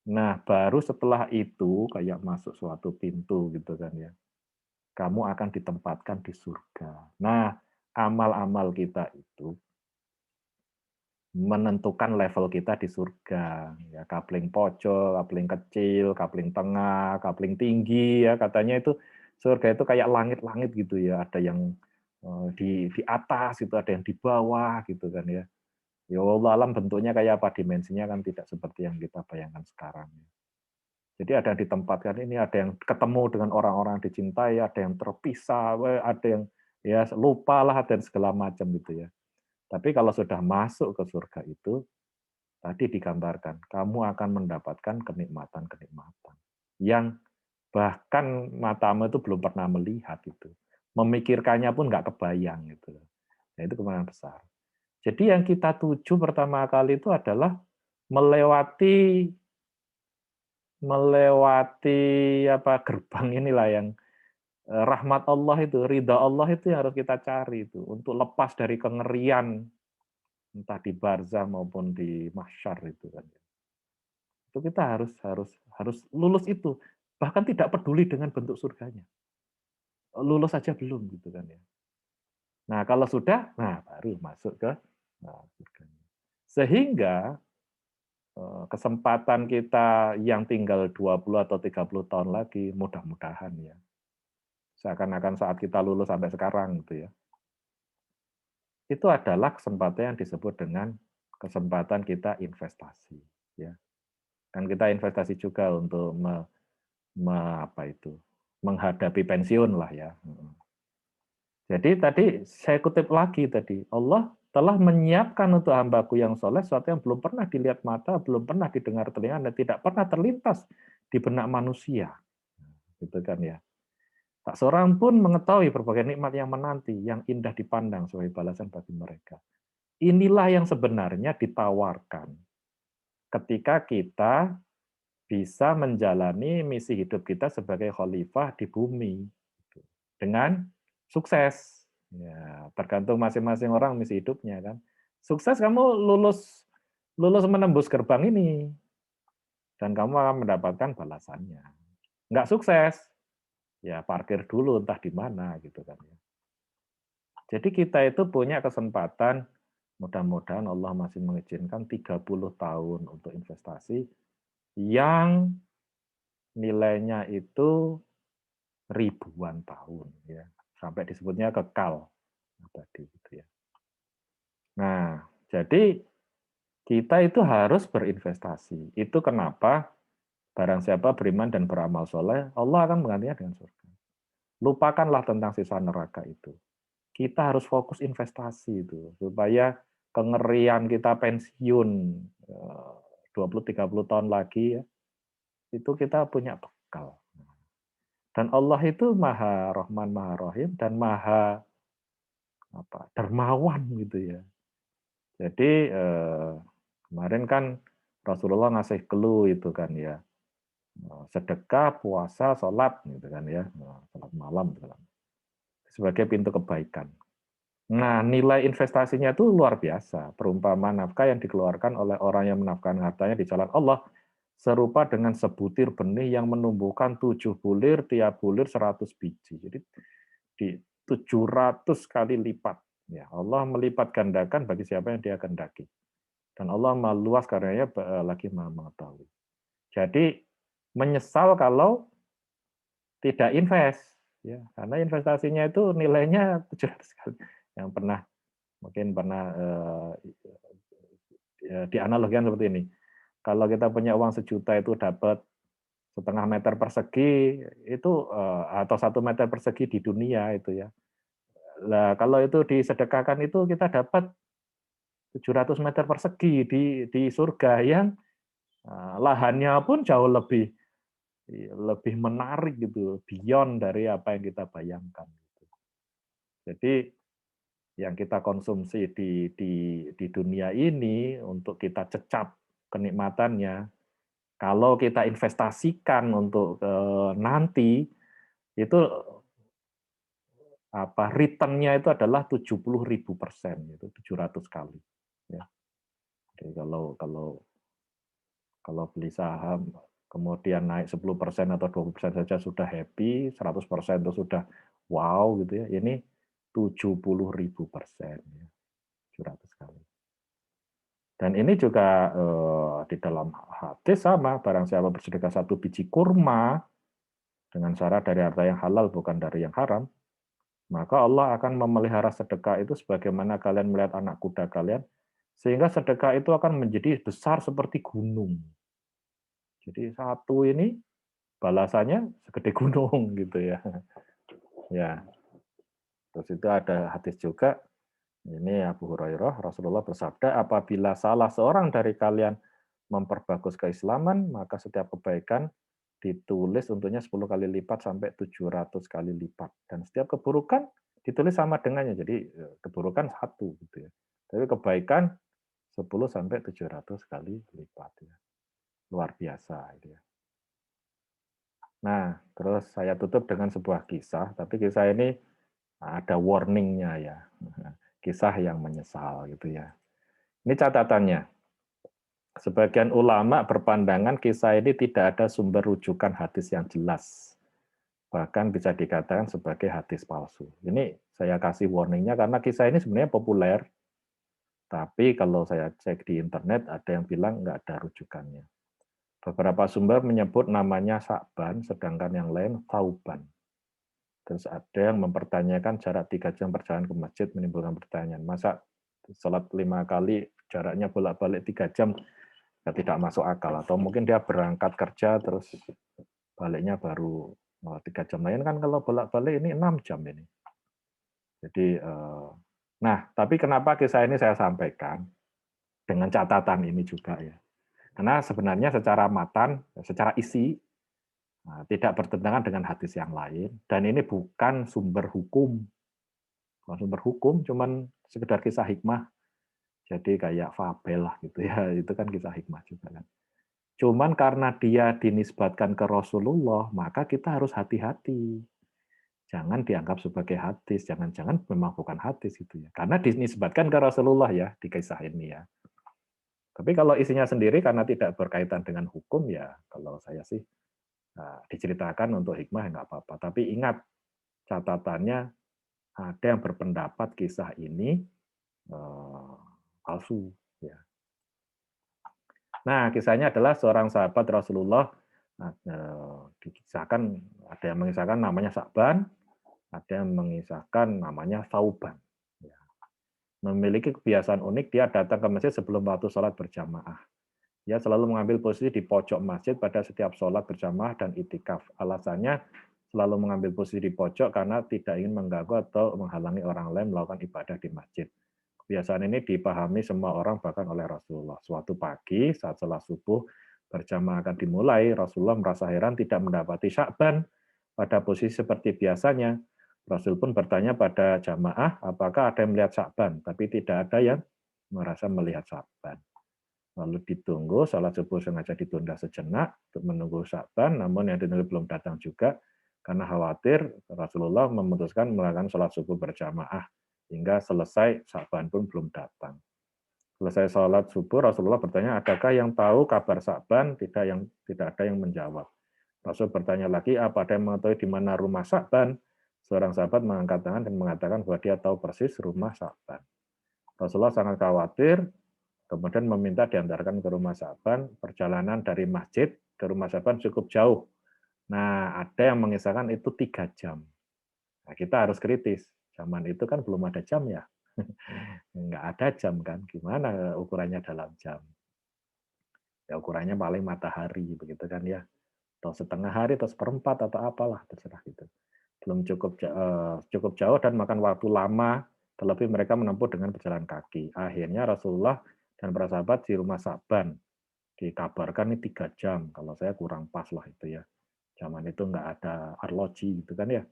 S1: Nah, baru setelah itu kayak masuk suatu pintu gitu kan ya. Kamu akan ditempatkan di surga. Nah, amal-amal kita itu menentukan level kita di surga. Ya, kapling pojok, kapling kecil, kapling tengah, kapling tinggi ya katanya itu surga itu kayak langit-langit gitu ya. Ada yang di atas itu, ada yang di bawah gitu kan ya. Ya Allah alam bentuknya kayak apa dimensinya kan tidak seperti yang kita bayangkan sekarang. Jadi ada yang ditempatkan ini, ada yang ketemu dengan orang-orang yang dicintai, ada yang terpisah, ada yang ya lupalah dan segala macam gitu ya. Tapi kalau sudah masuk ke surga itu, tadi digambarkan, kamu akan mendapatkan kenikmatan-kenikmatan yang bahkan matamu itu belum pernah melihat itu. Memikirkannya pun nggak kebayang gitu. Nah, itu kemenangan besar. Jadi yang kita tuju pertama kali itu adalah melewati melewati apa gerbang inilah yang rahmat Allah itu, ridha Allah itu yang harus kita cari itu untuk lepas dari kengerian entah di barzah maupun di mahsyar itu kan. Itu kita harus harus harus lulus itu. Bahkan tidak peduli dengan bentuk surganya. Lulus saja belum gitu kan ya. Nah, kalau sudah, nah baru masuk ke surganya. Sehingga kesempatan kita yang tinggal 20 atau 30 tahun lagi, mudah-mudahan ya. Seakan-akan saat kita lulus sampai sekarang gitu ya. Itu adalah kesempatan yang disebut dengan kesempatan kita investasi ya. Kan kita investasi juga untuk apa itu? Menghadapi pensiun lah ya. Jadi tadi saya kutip lagi tadi, Allah telah menyiapkan untuk hambaku yang soleh sesuatu yang belum pernah dilihat mata, belum pernah didengar telinga, dan tidak pernah terlintas di benak manusia. Gitu kan ya. Tak seorang pun mengetahui berbagai nikmat yang menanti, yang indah dipandang sebagai balasan bagi mereka. Inilah yang sebenarnya ditawarkan ketika kita bisa menjalani misi hidup kita sebagai khalifah di bumi dengan sukses. Ya, tergantung masing-masing orang misi hidupnya kan. Sukses kamu lulus lulus menembus gerbang ini dan kamu akan mendapatkan balasannya. Nggak sukses, ya parkir dulu entah di mana gitu kan ya. Jadi kita itu punya kesempatan, mudah-mudahan Allah masih mengizinkan 30 tahun untuk investasi yang nilainya itu ribuan tahun ya. Sampai disebutnya kekal abadi gitu ya. Nah, jadi kita itu harus berinvestasi. Itu kenapa barang siapa beriman dan beramal soleh, Allah akan menggantinya dengan surga. Lupakanlah tentang sisa neraka itu. Kita harus fokus investasi itu supaya kengerian kita pensiun 20-30 tahun lagi ya, itu kita punya bekal. Dan Allah itu Maha Rahman, Maha Rahim dan Maha dermawan gitu ya. Jadi kemarin kan Rasulullah ngasih clue itu kan ya, sedekah, puasa, sholat gitu kan ya, sholat malam gitu kan, sebagai pintu kebaikan. Nah, nilai investasinya itu luar biasa. Perumpamaan nafkah yang dikeluarkan oleh orang yang menafkahkan hartanya di jalan Allah serupa dengan sebutir benih yang menumbuhkan 7 bulir, tiap bulir 100 biji. Jadi di 700 kali lipat. Ya, Allah melipat gandakan bagi siapa yang dia kehendaki. Dan Allah meluas karenanya lagi Maha mengetahui. Jadi menyesal kalau tidak invest, ya, karena investasinya itu nilainya 700 kali. Yang mungkin pernah dianalogikan seperti ini. Kalau kita punya uang 1 juta itu dapat 0,5 meter persegi itu atau 1 meter persegi di dunia itu ya. Lah kalau itu disedekahkan itu kita dapat 700 meter persegi di surga yang lahannya pun jauh lebih lebih menarik gitu, beyond dari apa yang kita bayangkan. Jadi yang kita konsumsi di dunia ini untuk kita cecap kenikmatannya, kalau kita investasikan untuk nanti itu return-nya itu adalah 70.000%, itu 700 kali. Ya. Jadi kalau beli saham kemudian naik 10% atau 20% saja sudah happy, 100% itu sudah wow gitu ya. Ini 70.000%, ya, 700 kali. Dan ini juga di dalam hadis sama, barang siapa bersedekah 1 biji kurma dengan syarat dari harta yang halal bukan dari yang haram, maka Allah akan memelihara sedekah itu sebagaimana kalian melihat anak kuda kalian, sehingga sedekah itu akan menjadi besar seperti gunung. Jadi satu ini balasannya segede gunung gitu ya. Ya. Terus itu ada hadis juga, ini Abu Hurairah, Rasulullah bersabda, apabila salah seorang dari kalian memperbagus keislaman, maka setiap kebaikan ditulis untuknya 10 kali lipat sampai 700 kali lipat. Dan setiap keburukan ditulis sama dengannya. Jadi keburukan 1 gitu ya. Tapi kebaikan 10 sampai 700 kali lipat ya. Luar biasa itu ya. Nah, terus saya tutup dengan sebuah kisah, tapi kisah ini ada warningnya ya. Kisah yang menyesal gitu ya. Ini catatannya. Sebagian ulama berpandangan kisah ini tidak ada sumber rujukan hadis yang jelas. Bahkan bisa dikatakan sebagai hadis palsu. Ini saya kasih warningnya karena kisah ini sebenarnya populer, tapi kalau saya cek di internet ada yang bilang nggak ada rujukannya. Beberapa sumber menyebut namanya Sa'ban, sedangkan yang lain Tauban. Terus ada yang mempertanyakan jarak 3 jam perjalanan ke masjid, menimbulkan pertanyaan, masa sholat 5 kali jaraknya bolak-balik 3 jam, ya tidak masuk akal. Atau mungkin dia berangkat kerja terus baliknya baru 3 jam. Lain kan kalau bolak-balik ini 6 jam ini. Jadi, nah tapi kenapa kisah ini saya sampaikan dengan catatan ini juga ya. Karena sebenarnya secara matan, secara isi, tidak bertentangan dengan hadis yang lain, dan ini bukan sumber hukum. Bukan sumber hukum, cuman sekedar kisah hikmah. Jadi kayak fabel lah gitu ya, itu kan kisah hikmah juga kan. Cuman karena dia dinisbatkan ke Rasulullah, maka kita harus hati-hati. Jangan dianggap sebagai hadis, jangan-jangan memang bukan hadis gitu ya. Karena dinisbatkan ke Rasulullah ya di kisah ini ya. Tapi kalau isinya sendiri karena tidak berkaitan dengan hukum ya, kalau saya sih diceritakan untuk hikmah nggak apa-apa. Tapi ingat catatannya ada yang berpendapat kisah ini palsu. Ya. Nah, kisahnya adalah seorang sahabat Rasulullah dikisahkan ada yang mengisahkan namanya Sa'ban, ada yang mengisahkan namanya Thauban. Ya. Memiliki kebiasaan unik, dia datang ke masjid sebelum waktu sholat berjamaah. Dia selalu mengambil posisi di pojok masjid pada setiap sholat berjamaah dan itikaf. Alasannya selalu mengambil posisi di pojok karena tidak ingin mengganggu atau menghalangi orang lain melakukan ibadah di masjid. Kebiasaan ini dipahami semua orang bahkan oleh Rasulullah. Suatu pagi saat sholat subuh berjamaah akan dimulai, Rasulullah merasa heran tidak mendapati Sya'ban pada posisi seperti biasanya. Rasul pun bertanya pada jamaah, apakah ada yang melihat Sya'ban? Tapi tidak ada yang merasa melihat Sya'ban. Lalu ditunggu, sholat subuh sengaja ditunda sejenak untuk menunggu Sya'ban, namun yang ditunggu belum datang juga. Karena khawatir, Rasulullah memutuskan melakukan sholat subuh berjamaah hingga selesai, Sya'ban pun belum datang. Selesai sholat subuh, Rasulullah bertanya, adakah yang tahu kabar Sya'ban? Tidak ada yang menjawab. Rasul bertanya lagi, apa ada yang mengetahui di mana rumah Sya'ban? Seorang sahabat mengangkat tangan dan mengatakan bahwa dia tahu persis rumah Sya'ban. Rasulullah sangat khawatir, kemudian meminta diantarkan ke rumah Sya'ban. Perjalanan dari masjid ke rumah Sya'ban cukup jauh. Nah, ada yang mengisahkan itu 3 jam. Nah, kita harus kritis. Zaman itu kan belum ada jam ya. Nggak ada jam kan. Gimana ukurannya dalam jam? Ya ukurannya paling matahari begitu kan ya. Atau setengah hari atau seperempat atau apalah terserah gitu. Belum cukup jauh dan makan waktu lama, terlebih mereka menempuh dengan berjalan kaki. Akhirnya Rasulullah dan para sahabat di rumah Sa'ban. Dikabarkan ini 3 jam. Kalau saya kurang pas lah itu ya. Zaman itu nggak ada arloji gitu kan ya.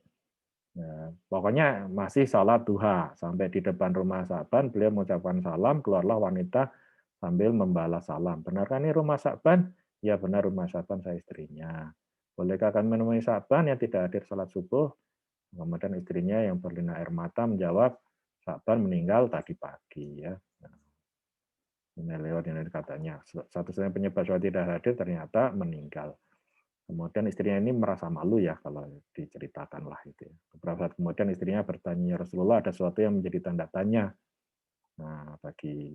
S1: Nah, pokoknya masih salat duha. Sampai di depan rumah Sa'ban, beliau mengucapkan salam, keluarlah wanita sambil membalas salam. Benarkah ini rumah Sa'ban? Ya benar rumah Sa'ban, saya istrinya. Bolehkah kami menemui Sa'ban yang tidak hadir salat subuh? Kemudian istrinya yang berlinang air mata menjawab, Sa'ban meninggal tadi pagi ya. Ini lewat yang katanya. Satu-satunya penyebab Sa'ban tidak hadir ternyata meninggal. Kemudian istrinya ini merasa malu ya kalau diceritakan lah itu. Ya. Beberapa saat kemudian istrinya bertanya, Rasulullah ada sesuatu yang menjadi tanda tanya. Nah, bagi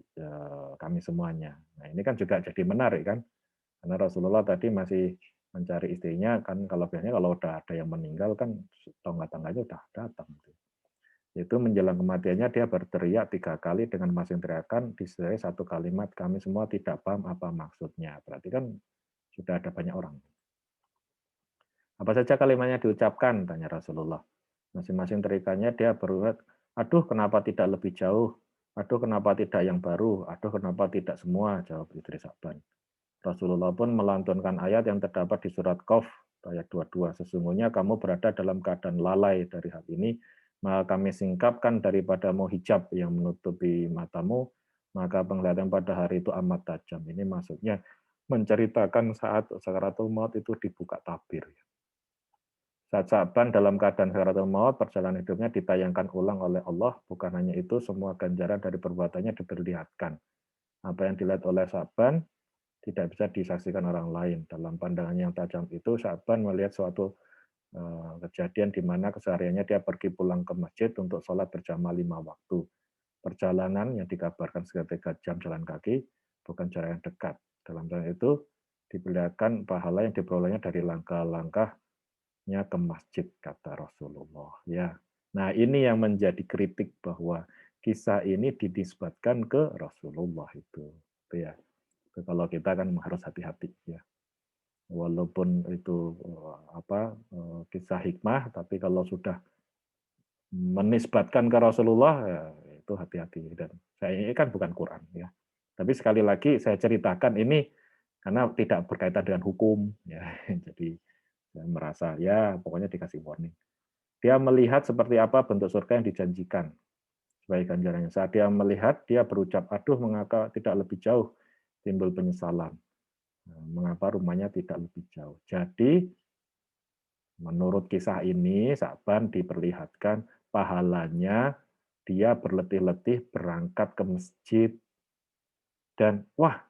S1: kami semuanya. Nah, ini kan juga jadi menarik kan. Karena Rasulullah tadi masih mencari istrinya kan kalau biasanya kalau udah ada yang meninggal kan tangga-tangganya udah datang. Itu menjelang kematiannya dia berteriak 3 kali dengan masing teriakan disertai satu kalimat kami semua tidak paham apa maksudnya. Berarti kan sudah ada banyak orang. Apa saja kalimatnya diucapkan? Tanya Rasulullah. Masing-masing terikannya dia berurat, aduh kenapa tidak lebih jauh? Aduh kenapa tidak yang baru? Aduh kenapa tidak semua? Jawab istri Sa'ban. Rasulullah pun melantunkan ayat yang terdapat di surat Qaf ayat 22. Sesungguhnya kamu berada dalam keadaan lalai dari hal ini, maka kami singkapkan daripadamu hijab yang menutupi matamu, maka penglihatan pada hari itu amat tajam. Ini maksudnya menceritakan saat sakaratul maut itu dibuka tabir. Saat Sa'ban dalam keadaan sakaratul maut, perjalanan hidupnya ditayangkan ulang oleh Allah. Bukan hanya itu, semua ganjaran dari perbuatannya diperlihatkan. Apa yang dilihat oleh Sa'ban tidak bisa disaksikan orang lain. Dalam pandangan yang tajam itu, Sa'ban melihat suatu kejadian di mana kesehariannya dia pergi pulang ke masjid untuk sholat berjamaah 5 waktu. Perjalanan yang dikabarkan sekitar 3 jam jalan kaki, bukan jarak yang dekat. Dalam hal itu, diperlihatkan pahala yang diperolehnya dari langkah-langkahnya ke masjid, kata Rasulullah. Ya, nah ini yang menjadi kritik bahwa kisah ini dinisbatkan ke Rasulullah itu. Ya, kalau kita kan harus hati-hati ya. Walaupun itu kisah hikmah, tapi kalau sudah menisbatkan ke Rasulullah ya, itu hati-hati. Dan saya ini kan bukan Quran ya. Tapi sekali lagi saya ceritakan ini karena tidak berkaitan dengan hukum ya. Jadi saya merasa ya pokoknya dikasih warning. Dia melihat seperti apa bentuk surga yang dijanjikan sebagai ganjarannya. Saat dia melihat, dia berucap, aduh mengapa tidak lebih jauh, timbul penyesalan. Mengapa rumahnya tidak lebih jauh. Jadi menurut kisah ini, Sa'ban diperlihatkan pahalanya dia berletih-letih berangkat ke masjid. Dan wah,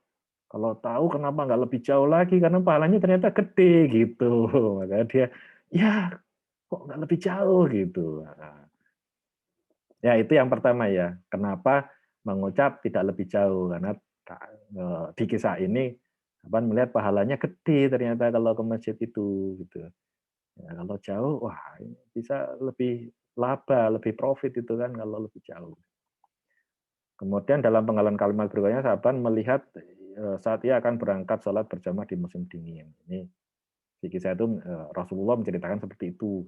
S1: kalau tahu kenapa nggak lebih jauh lagi, karena pahalanya ternyata gede gitu. Makanya dia, ya kok nggak lebih jauh gitu. Nah, ya itu yang pertama ya, kenapa mengucap tidak lebih jauh, karena di kisah ini Sa'ban melihat pahalanya gede ternyata kalau ke masjid itu gitu. Ya, kalau jauh, wah bisa lebih laba, lebih profit itu kan kalau lebih jauh. Kemudian dalam penggalan kalimat berikutnya, Sa'ban melihat saat ia akan berangkat sholat berjamaah di musim dingin. Ini di kisah itu Rasulullah menceritakan seperti itu.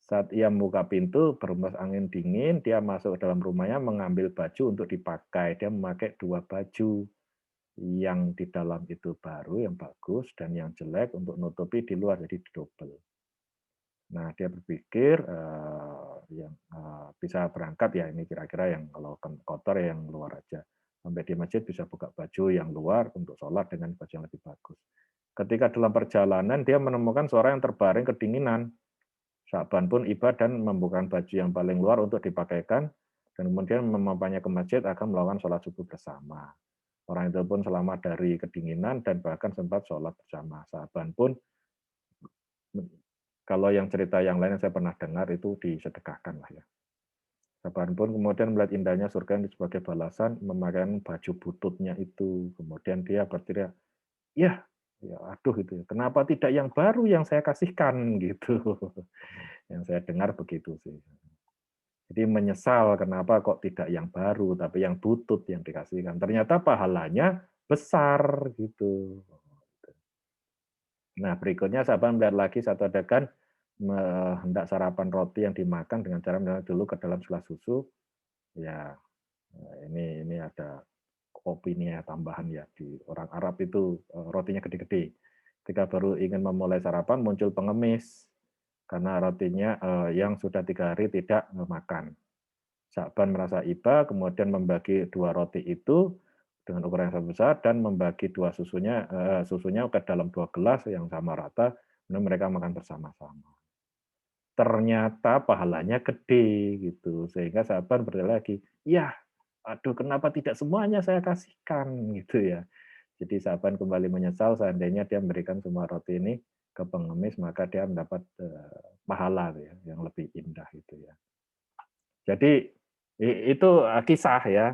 S1: Saat ia membuka pintu, berhembus angin dingin, dia masuk ke dalam rumahnya mengambil baju untuk dipakai. Dia memakai 2 baju. Yang di dalam itu baru, yang bagus, dan yang jelek untuk nutupi di luar, jadi double. Nah, dia berpikir yang bisa berangkat ya ini kira-kira yang kalau kotor ya yang luar aja. Sampai di masjid bisa buka baju yang luar untuk sholat dengan baju yang lebih bagus. Ketika dalam perjalanan dia menemukan seorang yang terbaring kedinginan. Sa'ban pun iba dan membuka baju yang paling luar untuk dipakaikan dan kemudian memampanya ke masjid akan melakukan sholat subuh bersama. Orang itu pun selamat dari kedinginan dan bahkan sempat sholat bersama. Sa'ban pun kalau yang cerita yang lain yang saya pernah dengar itu disedekahkan lah ya. Sa'ban pun kemudian melihat indahnya surga yang sebagai balasan memakai baju bututnya itu. Kemudian dia berteriak, ya, ya aduh itu, kenapa tidak yang baru yang saya kasihkan gitu. Yang saya dengar begitu sih. Jadi menyesal kenapa kok tidak yang baru, tapi yang butut yang dikasihkan. Ternyata pahalanya besar gitu. Nah, berikutnya Sa'ban melihat lagi satu adegan hendak sarapan roti yang dimakan dengan cara menaruh dulu ke dalam segelas susu. Ya, ini ada opini tambahan ya di orang Arab itu rotinya gede-gede. Ketika baru ingin memulai sarapan muncul pengemis karena rotinya yang sudah 3 hari tidak makan. Sa'ban merasa iba, kemudian membagi 2 roti itu dengan ukuran yang sama besar dan membagi 2 susunya ke dalam 2 gelas yang sama rata, kemudian mereka makan bersama-sama. Ternyata pahalanya gede gitu, sehingga Sa'ban bertanya lagi, "Ya, aduh kenapa tidak semuanya saya kasihkan?" gitu ya. Jadi Sa'ban kembali menyesal seandainya dia memberikan semua roti ini ke pengemis, maka dia mendapat pahala ya, yang lebih indah itu ya. Jadi itu kisah ya.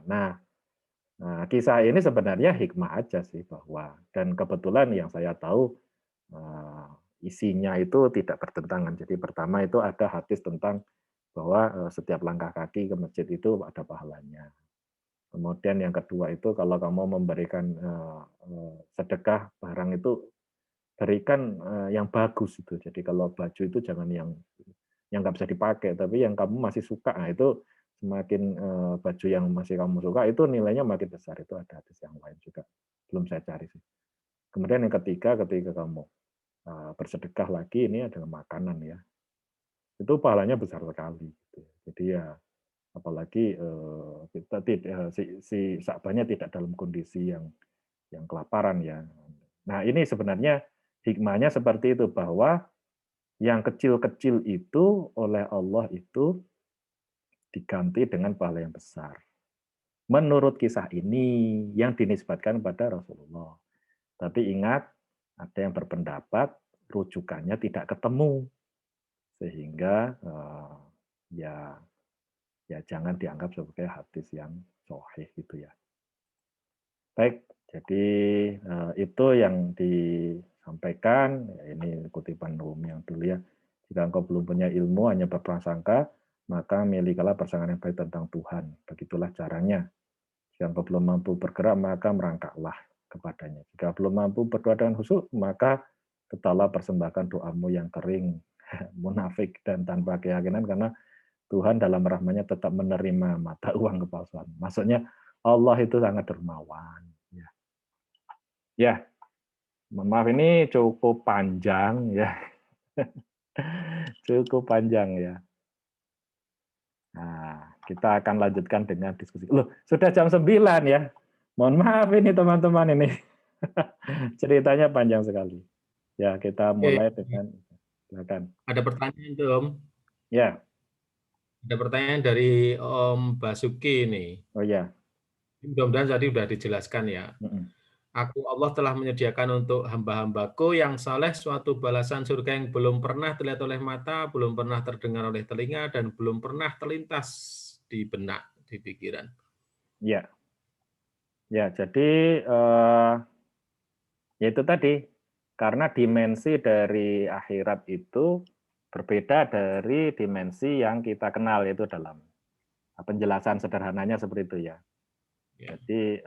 S1: Nah, kisah ini sebenarnya hikmah aja sih bahwa dan kebetulan yang saya tahu isinya itu tidak bertentangan. Jadi pertama itu ada hadis tentang bahwa setiap langkah kaki ke masjid itu ada pahalanya. Kemudian yang kedua itu kalau kamu memberikan sedekah barang itu berikan yang bagus itu. Jadi kalau baju itu jangan yang nggak bisa dipakai, tapi yang kamu masih suka. Nah, itu semakin baju yang masih kamu suka itu nilainya makin besar. Itu ada hadis yang lain juga. Belum saya cari sih. Kemudian yang ketiga, ketika kamu bersedekah lagi, ini adalah makanan ya. Itu pahalanya besar sekali. Gitu. Jadi ya, apalagi kita si Sa'bannya tidak dalam kondisi yang kelaparan ya. Nah ini sebenarnya hikmahnya seperti itu bahwa Yang kecil-kecil itu oleh Allah itu diganti dengan pahala yang besar. Menurut kisah ini yang dinisbatkan pada Rasulullah. Tapi ingat, ada yang berpendapat rujukannya tidak ketemu, sehingga ya ya jangan dianggap sebagai hadis yang sahih gitu ya. Baik, jadi itu yang disampaikan. Ini kutipan Rumi yang dulu ya. Jika engkau belum punya ilmu, hanya berprasangka, maka milikilah pasangan yang baik tentang Tuhan. Begitulah caranya. Jika engkau belum mampu bergerak, maka merangkaklah kepadanya. Jika belum mampu berdoa dengan khusyuk, maka tetaplah persembahkan doamu yang kering, munafik dan tanpa keyakinan, karena Tuhan dalam rahmatnya tetap menerima mata uang kepalsuan. Maksudnya Allah itu sangat dermawan. Ya, maaf ini cukup panjang ya. Cukup panjang ya. Nah, kita akan lanjutkan dengan diskusi. Loh, sudah jam 9 ya. Mohon maaf ini teman-teman ini. Ceritanya panjang sekali. Ya, kita
S2: Oke,
S1: mulai dengan silakan.
S2: ada pertanyaan tuh Om.
S1: Ya,
S2: Ada pertanyaan dari Om Basuki nih.
S1: oh ya.
S2: Mudah-mudahan tadi sudah dijelaskan ya.
S1: Mm-mm.
S2: Aku Allah telah menyediakan untuk hamba-hambaku yang saleh suatu balasan surga yang belum pernah terlihat oleh mata, belum pernah terdengar oleh telinga, dan belum pernah terlintas di benak, di pikiran.
S1: Ya, ya. Jadi ya itu tadi, karena dimensi dari akhirat itu berbeda dari dimensi yang kita kenal, yaitu dalam penjelasan sederhananya seperti itu ya.
S2: Ya.
S1: Jadi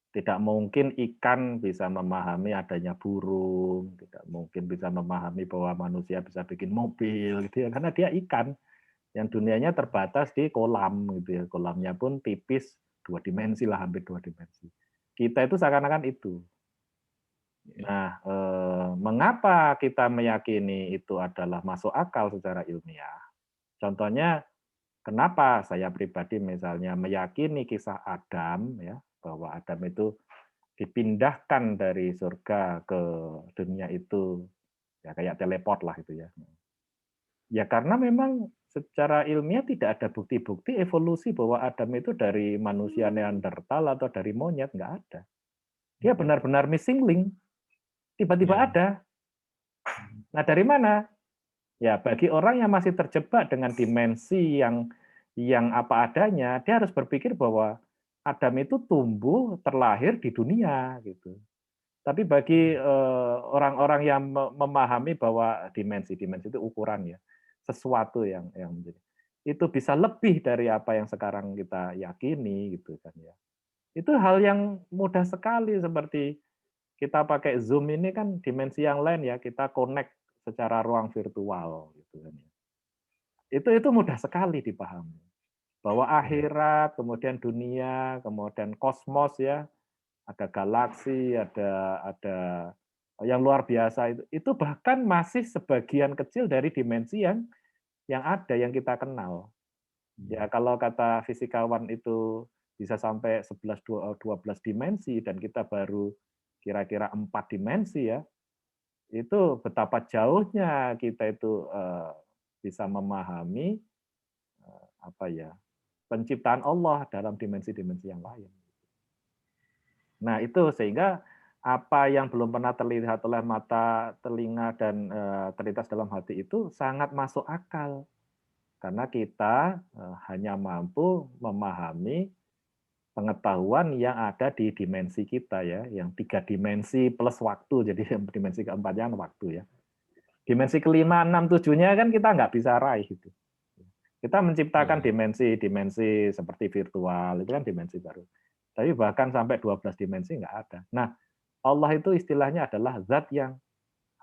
S1: tidak mungkin ikan bisa memahami adanya burung, tidak mungkin bisa memahami bahwa manusia bisa bikin mobil gitu ya, karena dia ikan yang dunianya terbatas di kolam gitu ya. Kolamnya pun tipis, 2 dimensi lah, hampir 2 dimensi. Kita itu seakan-akan itu. Nah, mengapa kita meyakini itu adalah masuk akal secara ilmiah? Contohnya, kenapa saya pribadi misalnya meyakini kisah Adam ya, bahwa Adam itu dipindahkan dari surga ke dunia itu ya kayak teleport lah gitu ya. Ya karena memang secara ilmiah tidak ada bukti-bukti evolusi bahwa Adam itu dari manusia Neanderthal atau dari monyet, nggak ada. Dia benar-benar missing link, tiba-tiba
S2: Ya.
S1: ada. Nah dari mana? Ya bagi orang yang masih terjebak dengan dimensi yang apa adanya, dia harus berpikir bahwa Adam itu tumbuh terlahir di dunia gitu. Tapi bagi orang-orang yang memahami bahwa dimensi-dimensi itu ukuran ya, sesuatu yang menjadi itu bisa lebih dari apa yang sekarang kita yakini gitu kan ya. Itu hal yang mudah sekali, seperti kita pakai Zoom ini kan dimensi yang lain ya, kita connect secara ruang virtual gitu kan ya. Itu mudah sekali dipahami. Bahwa
S2: Ya.
S1: akhirat, kemudian dunia, kemudian kosmos ya, ada galaksi, ada yang luar biasa itu bahkan masih sebagian kecil dari dimensi yang ada yang kita kenal. Ya kalau kata fisikawan itu bisa sampai 11 12 dimensi dan kita baru kira-kira 4 dimensi ya. Itu betapa jauhnya kita itu bisa memahami apa ya, penciptaan Allah dalam dimensi-dimensi yang lain. Nah, itu sehingga apa yang belum pernah terlihat oleh mata, telinga, dan terlintas dalam hati itu sangat masuk akal. Karena kita hanya mampu memahami pengetahuan yang ada di dimensi kita ya, yang 3 dimensi plus waktu, jadi dimensi keempatnya waktu ya. Dimensi kelima, enam, tujuhnya kan kita nggak bisa raih gitu. Kita menciptakan
S2: Ya.
S1: dimensi-dimensi seperti virtual, itu kan dimensi baru. Tapi bahkan sampai 12 dimensi nggak ada. Nah, Allah itu istilahnya adalah zat yang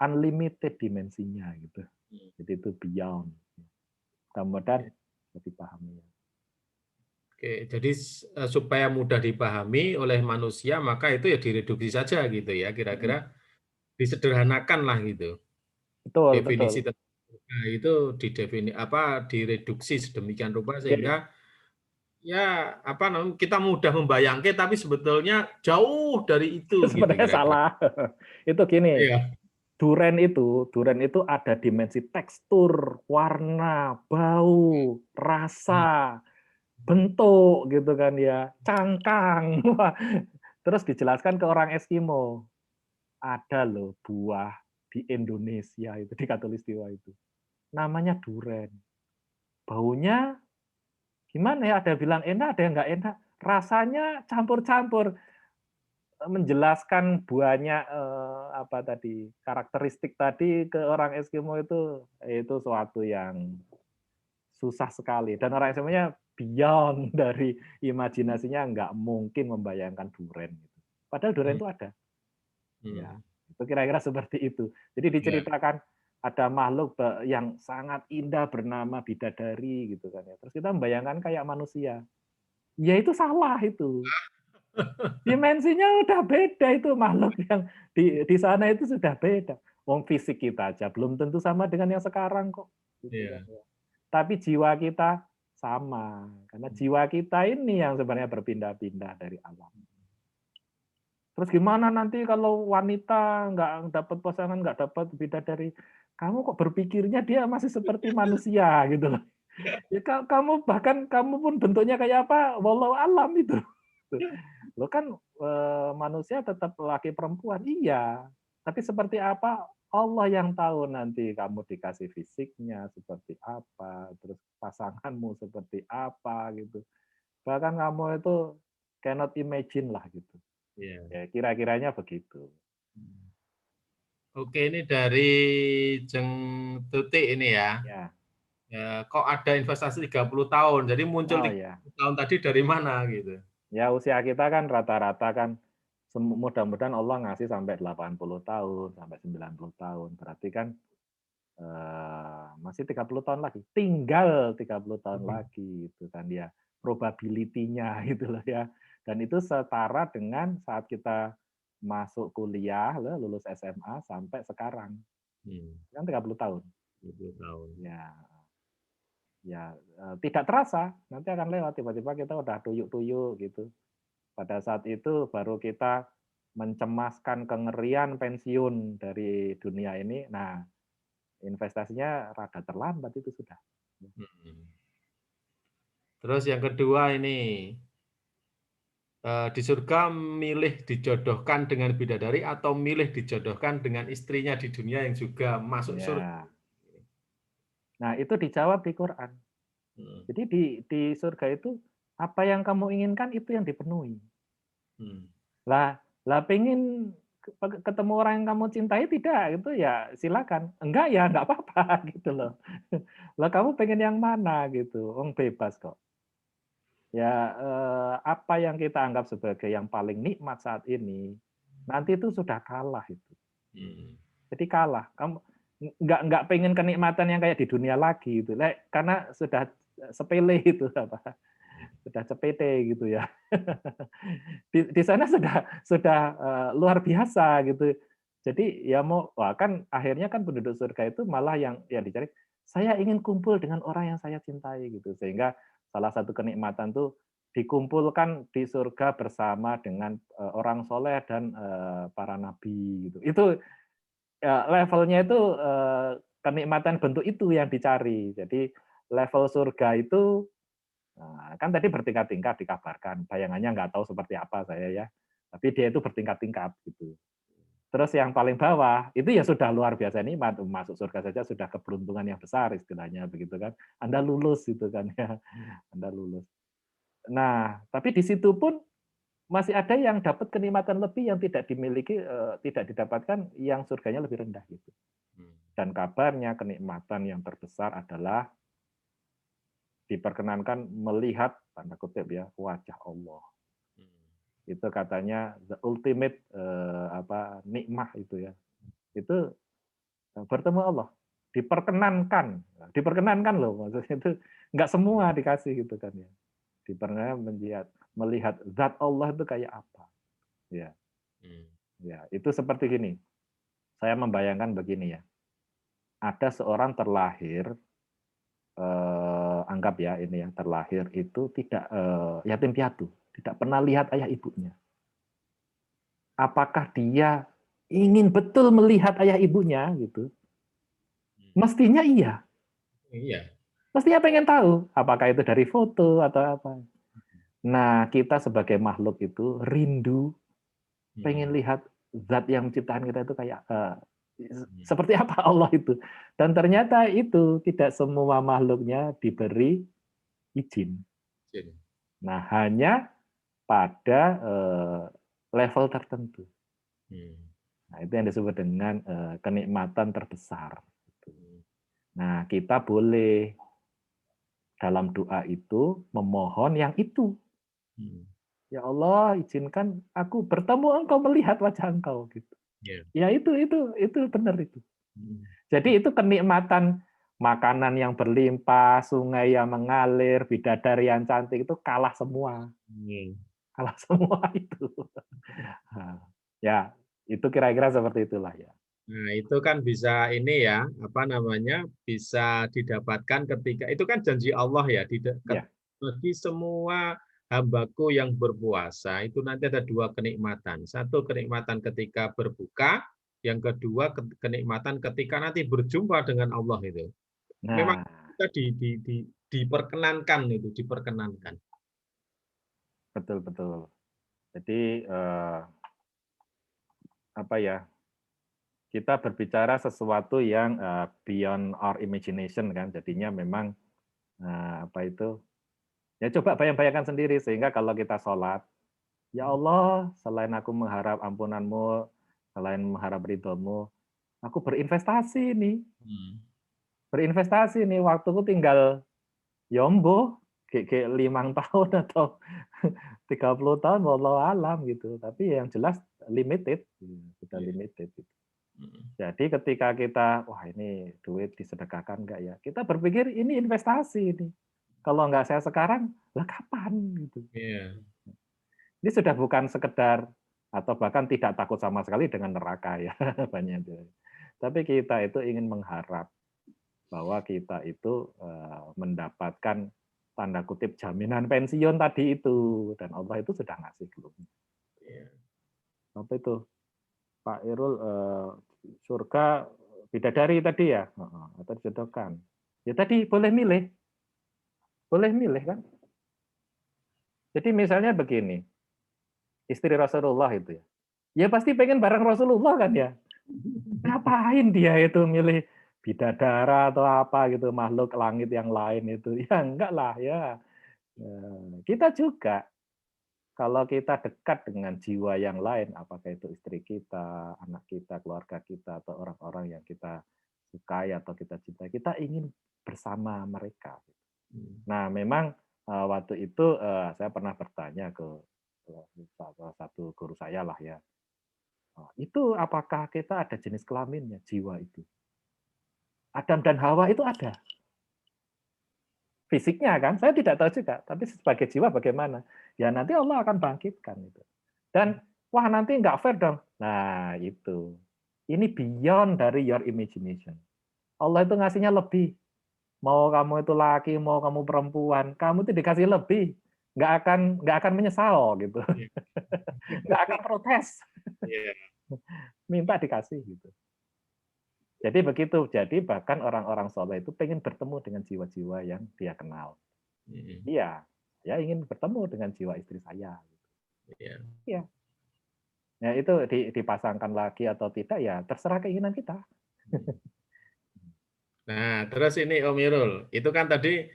S1: unlimited dimensinya gitu. Jadi itu beyond. Mudah-mudahan bisa dipahami.
S2: Oke, jadi supaya mudah dipahami oleh manusia, maka itu ya direduksi saja gitu ya, kira-kira disederhanakan lah gitu.
S1: Betul,
S2: Definisi
S1: betul.
S2: itu direduksi sedemikian rupa
S1: Jadi,
S2: sehingga ya apa namanya kita mudah membayangkan, tapi sebetulnya jauh dari itu gitu
S1: sebenarnya
S2: kira-kira.
S1: salah. Itu gini,
S2: Iya.
S1: Duren itu ada dimensi tekstur, warna, bau, rasa, bentuk gitu kan ya, cangkang. Wah, terus dijelaskan ke orang Eskimo, ada loh buah di Indonesia itu, di Katulistiwa itu, namanya duren. Baunya gimana ya, ada yang bilang enak, ada yang nggak enak. Rasanya campur-campur. Menjelaskan buahnya, apa tadi, karakteristik tadi ke orang Eskimo itu suatu yang susah sekali dan orang Eskimo-nya beyond dari imajinasinya, nggak mungkin membayangkan duren gitu. Padahal duren
S2: Hmm.
S1: itu ada. Ya,
S2: Hmm.
S1: itu kira-kira seperti itu. Jadi
S2: Ya.
S1: diceritakan ada makhluk yang sangat indah bernama bidadari gitu kan ya. Terus kita membayangkan kayak manusia. Ya itu salah itu. Dimensinya udah beda itu, makhluk yang di sana itu sudah beda. Wong fisik kita aja belum tentu sama dengan yang sekarang kok, gitu kan
S2: Iya.
S1: ya. Tapi jiwa kita sama, karena jiwa kita ini yang sebenarnya berpindah-pindah dari alam. Terus gimana nanti kalau wanita nggak dapat pasangan, nggak dapat bidadari, kamu kok berpikirnya dia masih seperti manusia gitu loh. Ya, kamu bahkan kamu pun bentuknya kayak apa, walau alam itu. Lo kan manusia tetap laki perempuan, iya. Tapi seperti apa, Allah yang tahu nanti kamu dikasih fisiknya seperti apa, terus pasanganmu seperti apa gitu. Bahkan kamu itu cannot imagine lah gitu.
S2: Iya.
S1: Ya kira-kiranya begitu.
S2: Oke, ini dari Jeng Tutik ini ya.
S1: Ya.
S2: Ya, kok ada investasi 30 tahun, jadi muncul
S1: Oh
S2: 30
S1: ya.
S2: tahun tadi dari mana gitu?
S1: Ya usia kita kan rata-rata kan mudah-mudahan Allah ngasih sampai 80 tahun, sampai 90 tahun. Berarti kan masih 30 tahun lagi. Tinggal 30 tahun
S2: Mhm.
S1: lagi itu kan ya. Probability-nya gitu loh ya. Dan itu setara dengan saat kita masuk kuliah, lulus SMA sampai sekarang.
S2: Hmm,
S1: Kan 30 tahun.
S2: 20 tahun.
S1: Ya, ya tidak terasa, nanti akan lewat tiba-tiba kita udah tuyuk-tuyuk gitu. Pada saat itu baru kita mencemaskan kengerian pensiun dari dunia ini. Nah, investasinya rada terlambat itu sudah.
S2: Mhm. Terus yang kedua ini, di surga milih dijodohkan dengan bidadari atau milih dijodohkan dengan istrinya di dunia yang juga masuk surga?
S1: Ya. Nah, itu dijawab di Quran.
S2: Hmm,
S1: Jadi di surga itu apa yang kamu inginkan itu yang dipenuhi.
S2: hmm,
S1: Lah, lah pengen ketemu orang yang kamu cintai tidak itu ya silakan. Enggak ya enggak apa-apa gitu loh. Lah kamu pengen yang mana gitu. Bebas kok. Ya apa yang kita anggap sebagai yang paling nikmat saat ini nanti itu sudah kalah itu.
S2: hmm,
S1: Jadi kalah. Kamu nggak pengen kenikmatan yang kayak di dunia lagi itu. Karena sudah sepele itu apa sudah cepete gitu ya. Di sana sudah luar biasa gitu. Jadi ya mau wah kan akhirnya kan penduduk surga itu malah yang dicari, saya ingin kumpul dengan orang yang saya cintai gitu. Sehingga salah satu kenikmatan tuh dikumpulkan di surga bersama dengan orang soleh dan para nabi gitu. Itu levelnya itu kenikmatan bentuk itu yang dicari. Jadi level surga itu kan tadi bertingkat-tingkat dikabarkan, bayangannya nggak tahu seperti apa saya ya, tapi dia itu bertingkat-tingkat gitu. Terus yang paling bawah, itu ya sudah luar biasa nikmat, masuk surga saja sudah keberuntungan yang besar istilahnya begitu kan. Anda lulus gitu kan ya, Anda lulus. Nah, tapi di situ pun masih ada yang dapat kenikmatan lebih yang tidak dimiliki, tidak didapatkan yang surganya lebih rendah gitu.
S2: hmm,
S1: Dan kabarnya kenikmatan yang terbesar adalah diperkenankan melihat tanda kutip ya wajah Allah.
S2: hmm.
S1: Itu katanya the ultimate nikmah itu ya. Itu bertemu Allah. Diperkenankan. Diperkenankan loh maksudnya itu nggak semua dikasih gitu kan ya. Diperkenankan melihat zat Allah itu kayak apa. Ya,
S2: Hmm.
S1: ya, itu seperti gini. Saya membayangkan begini ya. Ada seorang terlahir anggap ya ini yang terlahir itu tidak yatim piatu, tidak pernah lihat ayah ibunya. Apakah dia ingin betul melihat ayah ibunya gitu. Mestinya iya.
S2: Iya.
S1: Mestinya pengen tahu apakah itu dari foto atau apa. Nah, kita sebagai makhluk itu rindu pengen lihat zat yang menciptakan kita itu kayak seperti apa Allah itu. Dan ternyata itu tidak semua makhluknya diberi izin. Nah, hanya pada level tertentu. Nah, itu yang disebut dengan kenikmatan terbesar. Nah, kita boleh dalam doa itu memohon yang itu. Ya Allah, izinkan aku bertemu engkau, melihat wajah engkau gitu. Ya itu benar itu. Jadi itu kenikmatan makanan yang berlimpah, sungai yang mengalir, bidadari yang cantik itu kalah semua. Kalah semua itu. Ya, itu kira-kira seperti itulah ya.
S2: Nah, itu kan bisa ini ya, apa namanya, bisa didapatkan ketika itu kan janji Allah ya,
S1: Ya,
S2: bagi semua hambaku yang berpuasa itu nanti ada dua kenikmatan. Satu kenikmatan ketika berbuka, yang kedua kenikmatan ketika nanti berjumpa dengan Allah itu. Memang
S1: nah
S2: kita diperkenankan itu, diperkenankan.
S1: betul betul. Jadi apa ya? Kita berbicara sesuatu yang beyond our imagination kan. Jadinya memang apa itu? Ya coba bayang-bayangkan sendiri sehingga kalau kita sholat, ya Allah, selain aku mengharap ampunanmu, selain mengharap ridhomu, aku berinvestasi nih. Berinvestasi nih, waktuku tinggal yombo, kayak 5 tahun atau 30 tahun, wallahu alam gitu. Tapi yang jelas limited, sudah limited. Gitu. Jadi ketika kita, wah ini duit disedekahkan enggak ya? Kita berpikir ini investasi ini. Kalau enggak saya sekarang, lah kapan gitu. Ini sudah bukan sekedar atau bahkan tidak takut sama sekali dengan neraka ya banyak itu. Tapi kita itu ingin mengharap bahwa kita itu mendapatkan tanda kutip jaminan pensiun tadi itu, dan Allah itu sudah ngasih belum. Apa itu Pak Irul, surga bidadari tadi ya, atau dijodohkan. Ya tadi boleh milih kan. Jadi misalnya begini, istri Rasulullah itu ya, ya pasti pengen bareng Rasulullah kan ya. Ngapain dia itu milih bidadara atau apa gitu, makhluk langit yang lain itu. Ya enggak lah ya. Kita juga kalau kita dekat dengan jiwa yang lain, apakah itu istri kita, anak kita, keluarga kita, atau orang-orang yang kita sukai atau kita cintai, kita ingin bersama mereka. Nah, memang waktu itu saya pernah bertanya ke salah satu guru saya lah ya, itu apakah kita ada jenis kelaminnya, jiwa itu? Adam dan Hawa itu ada. Fisiknya kan, saya tidak tahu juga. Tapi sebagai jiwa bagaimana? Ya nanti Allah akan bangkitkan itu. Dan wah nanti nggak fair dong. Nah itu. Ini beyond dari your imagination. Allah itu ngasihnya lebih. Mau kamu itu laki, mau kamu perempuan, kamu itu dikasih lebih. Nggak akan menyesal gitu. Nggak akan protes. Minta dikasih gitu. Jadi begitu. Jadi bahkan orang-orang soleh itu pengen bertemu dengan jiwa-jiwa yang dia kenal. Iya, saya ingin bertemu dengan jiwa istri saya. Iya. Ya itu dipasangkan lagi atau tidak ya terserah keinginan kita.
S2: Nah, terus ini Om Irul, itu kan tadi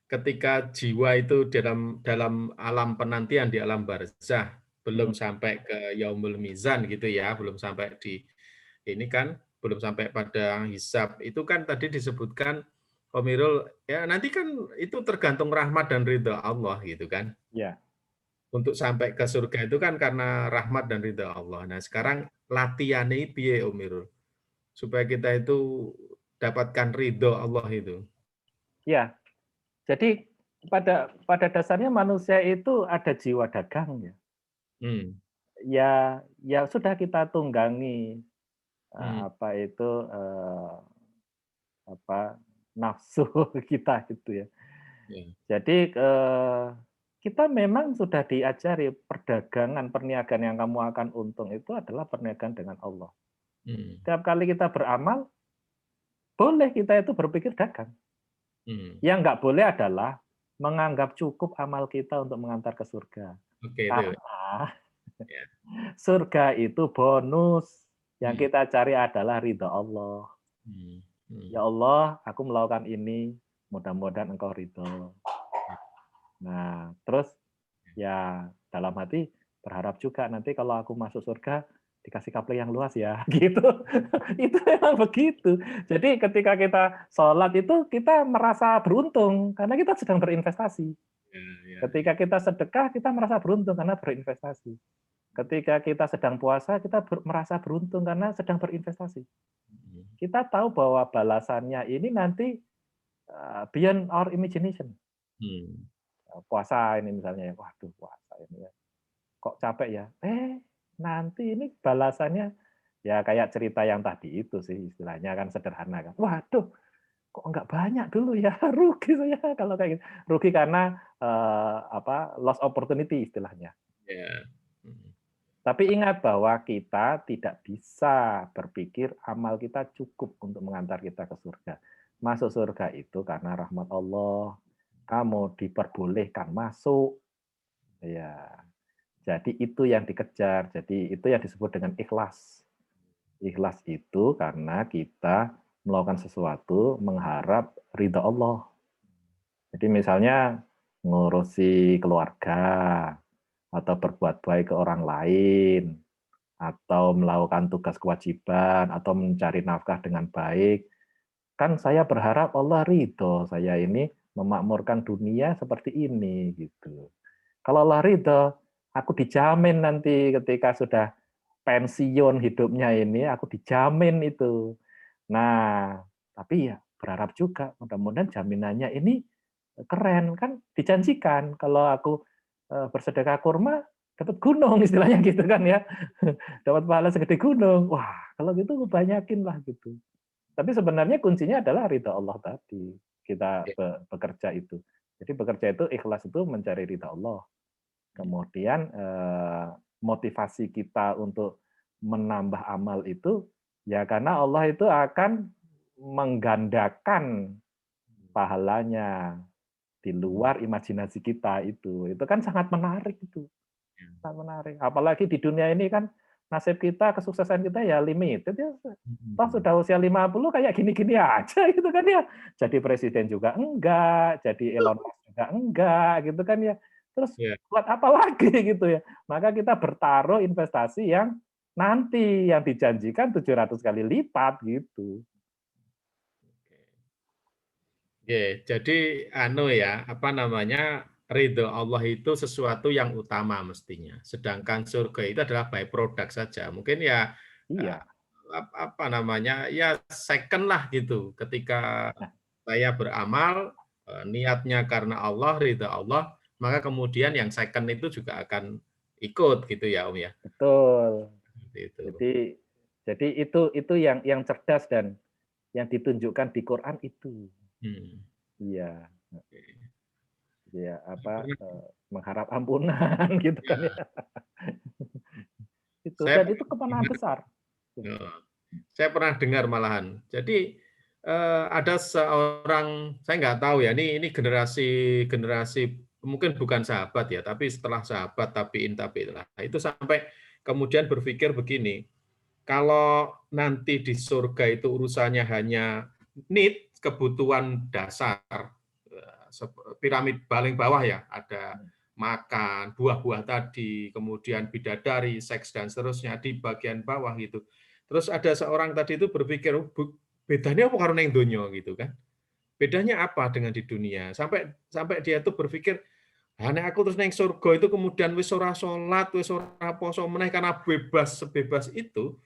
S2: ketika jiwa itu dalam dalam alam penantian di alam barzah belum sampai ke yaumul mizan gitu ya, belum sampai di ini kan belum sampai pada hisab. Itu kan tadi disebutkan Om Irul, ya nanti kan itu tergantung rahmat dan ridha Allah gitu kan.
S1: Ya.
S2: Untuk sampai ke surga itu kan karena rahmat dan ridha Allah. Nah, sekarang latihannya piye Om Irul? Supaya kita itu dapatkan ridho Allah itu.
S1: Ya. Jadi pada dasarnya manusia itu ada jiwa dagang ya. Ya sudah kita tunggangi apa itu apa nafsu kita gitu ya. Jadi kita memang sudah diajari perdagangan, perniagaan yang kamu akan untung itu adalah perniagaan dengan Allah.
S2: Hmm.
S1: Setiap kali kita beramal, boleh kita itu berpikir dagang. Yang nggak boleh adalah menganggap cukup amal kita untuk mengantar ke surga.
S2: Oke, itu.
S1: Karena
S2: Ya.
S1: surga itu bonus. Yang
S2: Hmm.
S1: kita cari adalah ridha Allah.
S2: Hmm. Hmm.
S1: Ya Allah, aku melakukan ini, mudah-mudahan Engkau ridho. Nah, terus ya dalam hati berharap juga nanti kalau aku masuk surga dikasih kaplek yang luas ya, gitu. Itu memang begitu. Jadi ketika kita sholat itu kita merasa beruntung karena kita sedang berinvestasi.
S2: Ya.
S1: Ketika kita sedekah kita merasa beruntung karena berinvestasi. Ketika kita sedang puasa kita merasa beruntung karena sedang berinvestasi. Kita tahu bahwa balasannya ini nanti beyond our imagination. Puasa ini misalnya, waduh puasa ini ya, kok capek ya? Nanti ini balasannya ya kayak cerita yang tadi itu sih istilahnya kan sederhana kan. Waduh, kok enggak banyak dulu ya, rugi saya kalau kayak gitu. Rugi karena lost opportunity istilahnya.
S2: Ya.
S1: Tapi ingat bahwa kita tidak bisa berpikir amal kita cukup untuk mengantar kita ke surga. Masuk surga itu karena rahmat Allah. Kamu diperbolehkan masuk. Ya. Jadi itu yang dikejar. Jadi itu yang disebut dengan ikhlas. Ikhlas itu karena kita melakukan sesuatu mengharap ridha Allah. Jadi misalnya ngurusi keluarga, atau berbuat baik ke orang lain, atau melakukan tugas kewajiban, atau mencari nafkah dengan baik, kan saya berharap Allah ridho saya ini memakmurkan dunia seperti ini gitu. Kalau Allah ridho, aku dijamin nanti ketika sudah pensiun hidupnya ini, aku dijamin itu. Nah, tapi ya berharap juga mudah-mudahan jaminannya ini keren kan dijanjikan kalau aku bersedekah kurma dapat gunung istilahnya gitu kan ya. Dapat pahala segede gunung. Wah, kalau gitu banyakin lah gitu. Tapi sebenarnya kuncinya adalah ridha Allah tadi. Kita bekerja itu. Jadi bekerja itu ikhlas itu mencari ridha Allah. Kemudian motivasi kita untuk menambah amal itu ya karena Allah itu akan menggandakan pahalanya di luar imajinasi kita itu. Itu kan sangat menarik itu. Sangat menarik. Apalagi di dunia ini kan nasib kita, kesuksesan kita ya limited ya. Toh sudah usia 50 kayak gini-gini aja gitu kan ya. Jadi presiden juga enggak, jadi Elon Musk juga enggak gitu kan ya. Terus buat apa lagi gitu ya. Maka kita bertaruh investasi yang nanti yang dijanjikan 700 kali lipat gitu.
S2: Oke, jadi apa namanya, ridho Allah itu sesuatu yang utama mestinya. Sedangkan surga itu adalah byproduct saja. Mungkin ya
S1: Iya.
S2: apa namanya, ya second lah gitu. Ketika saya beramal niatnya karena Allah, ridho Allah, maka kemudian yang second itu juga akan ikut gitu ya Om ya.
S1: Betul.
S2: Itu.
S1: Jadi itu yang cerdas dan yang ditunjukkan di Quran itu. Iya. Ya apa mengharap ampunan gitu kan ya. Itu
S2: Saya
S1: dan itu kemenangan besar.
S2: Saya pernah dengar malahan. Jadi ada seorang, saya nggak tahu ya, ini generasi mungkin bukan sahabat ya, tapi setelah sahabat tabiin itulah. Itu sampai kemudian berpikir begini, kalau nanti di surga itu urusannya hanya need, kebutuhan dasar, piramid paling bawah ya, ada makan, buah-buah tadi, kemudian bidadari, seks dan seterusnya di bagian bawah gitu. Terus ada seorang tadi itu berpikir, bedanya apa karena yang donya gitu kan? Bedanya apa dengan di dunia? Sampai dia itu berpikir, nek aku terus neng surga itu kemudian wis ora salat, wis ora poso meneh karena bebas sebebas itu,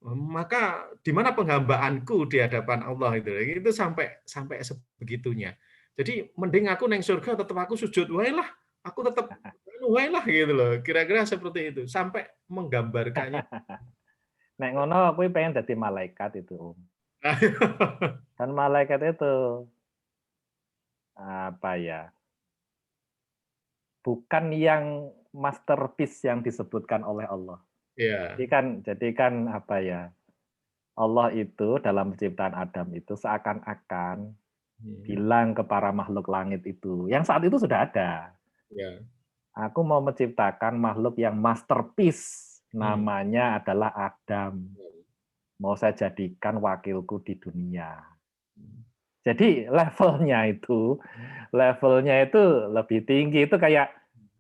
S2: maka di mana penghambaanku di hadapan Allah itu. Itu sampai sebegitunya. Jadi mending aku neng surga tetap aku sujud wae lah. Aku tetap wae lah gitu loh. Kira-kira seperti itu. Sampai menggambarkannya.
S1: Nek ngono aku pengen jadi malaikat itu, Om. Dan malaikat itu apa ya? bukan yang masterpiece yang disebutkan oleh Allah.
S2: Iya.
S1: Jadi kan apa ya, Allah itu dalam penciptaan Adam itu seakan-akan
S2: Hmm.
S1: bilang ke para makhluk langit itu, yang saat itu sudah ada,
S2: Iya.
S1: "Aku mau menciptakan makhluk yang masterpiece,
S2: Hmm.
S1: namanya adalah Adam. Mau saya jadikan wakilku di dunia." Jadi levelnya itu lebih tinggi, itu kayak,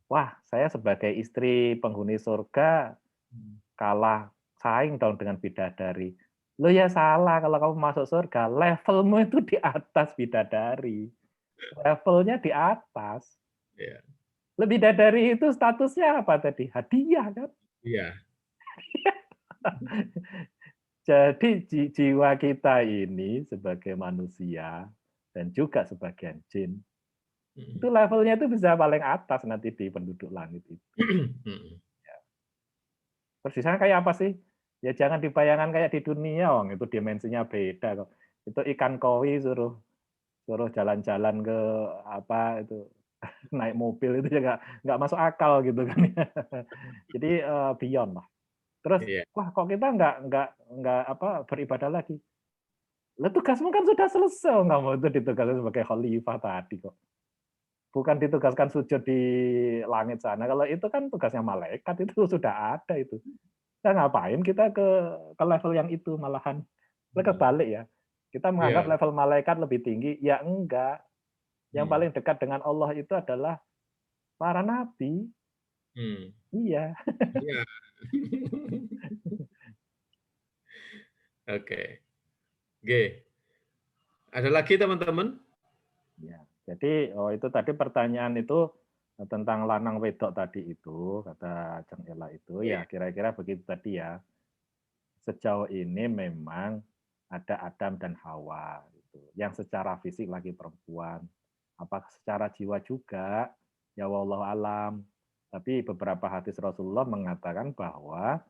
S1: wah saya sebagai istri penghuni surga kalah saing dong dengan bidadari. Loh ya salah, kalau kamu masuk surga, levelmu itu di atas bidadari. Levelnya di atas.
S2: Iya.
S1: Loh bidadari itu statusnya apa tadi? Hadiah kan?
S2: Iya.
S1: Jadi jiwa kita ini sebagai manusia dan juga sebagian jin, itu
S2: Mhm.
S1: levelnya itu bisa paling atas nanti di penduduk langit itu.
S2: Mhm.
S1: Terus di sana kayak apa sih? Ya jangan dibayangkan kayak di dunia, wong itu dimensinya beda kok. Itu ikan koi suruh suruh jalan-jalan ke apa itu, naik mobil itu juga nggak masuk akal gitu kan ya. Jadi, beyond lah. Terus,
S2: Iya.
S1: wah kok kita nggak apa, beribadah lagi? Lah tugasmu kan sudah selesai, kamu itu ditugaskan sebagai khalifah tadi kok. Bukan ditugaskan sujud di langit sana, kalau itu kan tugasnya malaikat, itu sudah ada itu. Nah, ngapain kita ke level yang itu malahan. Lah
S2: Mhm.
S1: kebalik ya, kita menganggap
S2: Iya.
S1: level malaikat lebih tinggi, ya enggak. Yang
S2: Mmm.
S1: paling dekat dengan Allah itu adalah para nabi.
S2: Mmm.
S1: Iya.
S2: Iya. Oke. G. Ada lagi teman-teman?
S1: Ya, jadi, itu tadi pertanyaan itu, tentang lanang wedok tadi itu, kata Ceng Ela itu,
S2: Iya.
S1: ya kira-kira begitu tadi ya. Sejauh ini memang ada Adam dan Hawa gitu, yang secara fisik laki perempuan. Apakah secara jiwa juga? Ya wallahu alam. Tapi beberapa hadis Rasulullah mengatakan bahwa,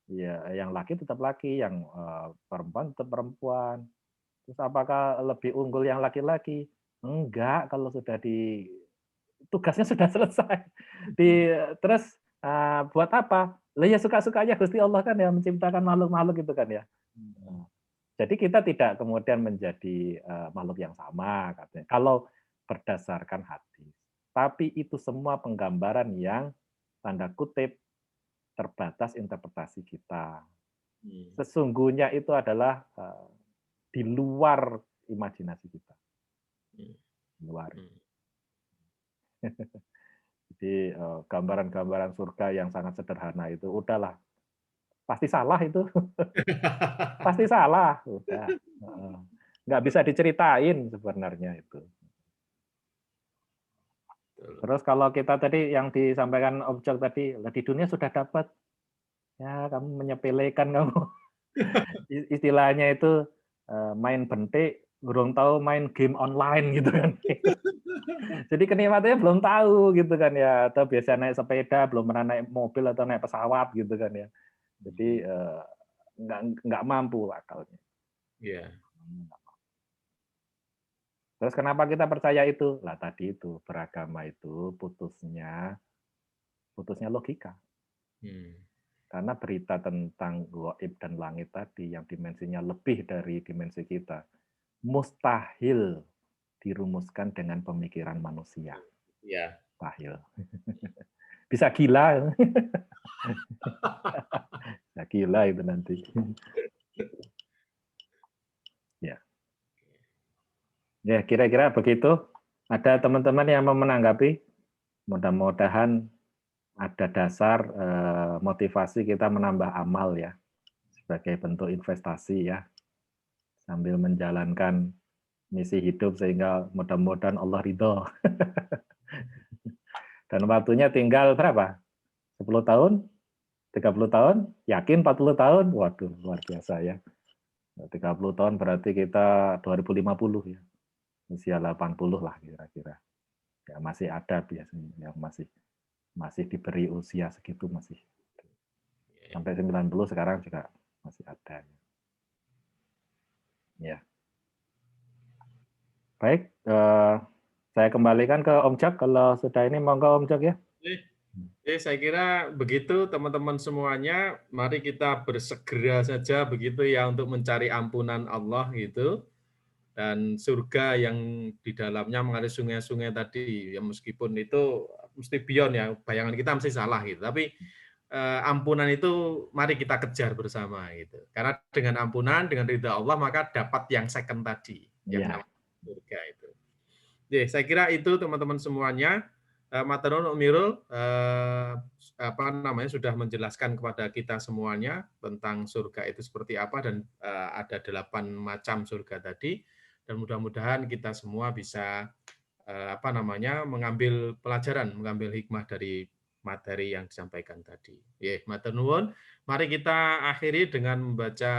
S1: ya yang laki tetap laki, yang, perempuan tetap perempuan. Terus apakah lebih unggul yang laki-laki? Enggak, kalau sudah tugasnya sudah selesai. Terus, buat apa? Lah ya suka-suka aja Gusti Allah kan ya menciptakan makhluk-makhluk itu kan ya.
S2: Mhm.
S1: Nah, jadi kita tidak kemudian menjadi, makhluk yang sama katanya, kalau berdasarkan hadis. Tapi itu semua penggambaran yang tanda kutip terbatas interpretasi kita.
S2: Mmm.
S1: Sesungguhnya itu adalah, di luar imajinasi kita,
S2: Mmm.
S1: di luar.
S2: Mmm.
S1: Jadi, gambaran-gambaran surga yang sangat sederhana itu udahlah, pasti salah itu, pasti salah, udah, heeh. Nggak bisa diceritain sebenarnya itu.
S2: Betul.
S1: Terus kalau kita tadi yang disampaikan objek tadi, lah di dunia sudah dapat, ya kamu menyepelekan kamu. Istilahnya itu, main bentik, belum tahu main game online gitu kan. Jadi kenikmatannya belum tahu gitu kan ya, atau biasa naik sepeda, belum pernah naik mobil atau naik pesawat gitu kan ya. Jadi,
S2: Mhm.
S1: nggak mampu akalnya.
S2: Iya.
S1: Terus kenapa kita percaya itu? Lah tadi itu, beragama itu putusnya logika.
S2: Mmm.
S1: Karena berita tentang gaib dan langit tadi yang dimensinya lebih dari dimensi kita, mustahil dirumuskan dengan pemikiran manusia.
S2: Iya.
S1: Mustahil. Bisa gila, bisa gila itu nanti. Ya. Ya, kira-kira begitu. Ada teman-teman yang mau menanggapi? Mudah-mudahan ada dasar, motivasi kita menambah amal ya, sebagai bentuk investasi ya, sambil menjalankan misi hidup sehingga mudah-mudahan Allah ridho. Dan waktunya tinggal berapa? 10 tahun? 30 tahun? Yakin 40 tahun? Waduh, luar biasa ya. 30 tahun berarti kita 2050 ya. Usia 80 lah kira-kira. Ya masih ada biasanya yang masih masih diberi usia segitu masih.
S2: Iya.
S1: Sampai 90 sekarang juga masih ada. Ya. Baik, Saya kembalikan ke Om Jack kalau sudah ini, monggo Om Jack ya.
S2: Saya kira begitu teman-teman semuanya. Mari kita bersegera saja begitu ya untuk mencari ampunan Allah gitu. Dan surga yang di dalamnya mengalir sungai-sungai tadi, ya meskipun itu mesti beyond ya, bayangan kita mesti salah gitu. Tapi ampunan itu mari kita kejar bersama gitu. Karena dengan ampunan, dengan ridha Allah maka dapat yang second tadi, yang
S1: Iya.
S2: namanya surga itu. Jadi, saya kira itu teman-teman semuanya. Matur nuwun Umirul, sudah menjelaskan kepada kita semuanya tentang surga itu seperti apa dan ada 8 macam surga tadi. Dan mudah-mudahan kita semua bisa mengambil pelajaran, mengambil hikmah dari materi yang disampaikan tadi. Matur nuwun. Mari kita akhiri dengan membaca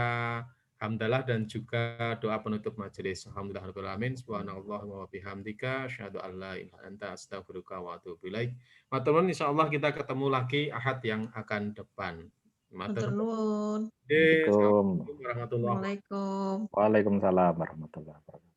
S2: hamdalah dan juga doa penutup majelis. Alhamdulillahirabbil alamin. Subhanallah wa bihamdika asyhadu an la ilaha illa anta astaghfiruka wa atubu ilaik. Matur nuwun, insyaallah kita ketemu lagi Ahad yang akan depan.
S3: Matur
S2: Matur nuwun.
S3: nuwun.
S1: Assalamualaikum.
S2: Assalamualaikum warahmatullahi wabarakatuh.
S3: Waalaikumsalam.
S1: Waalaikumsalam warahmatullahi wabarakatuh.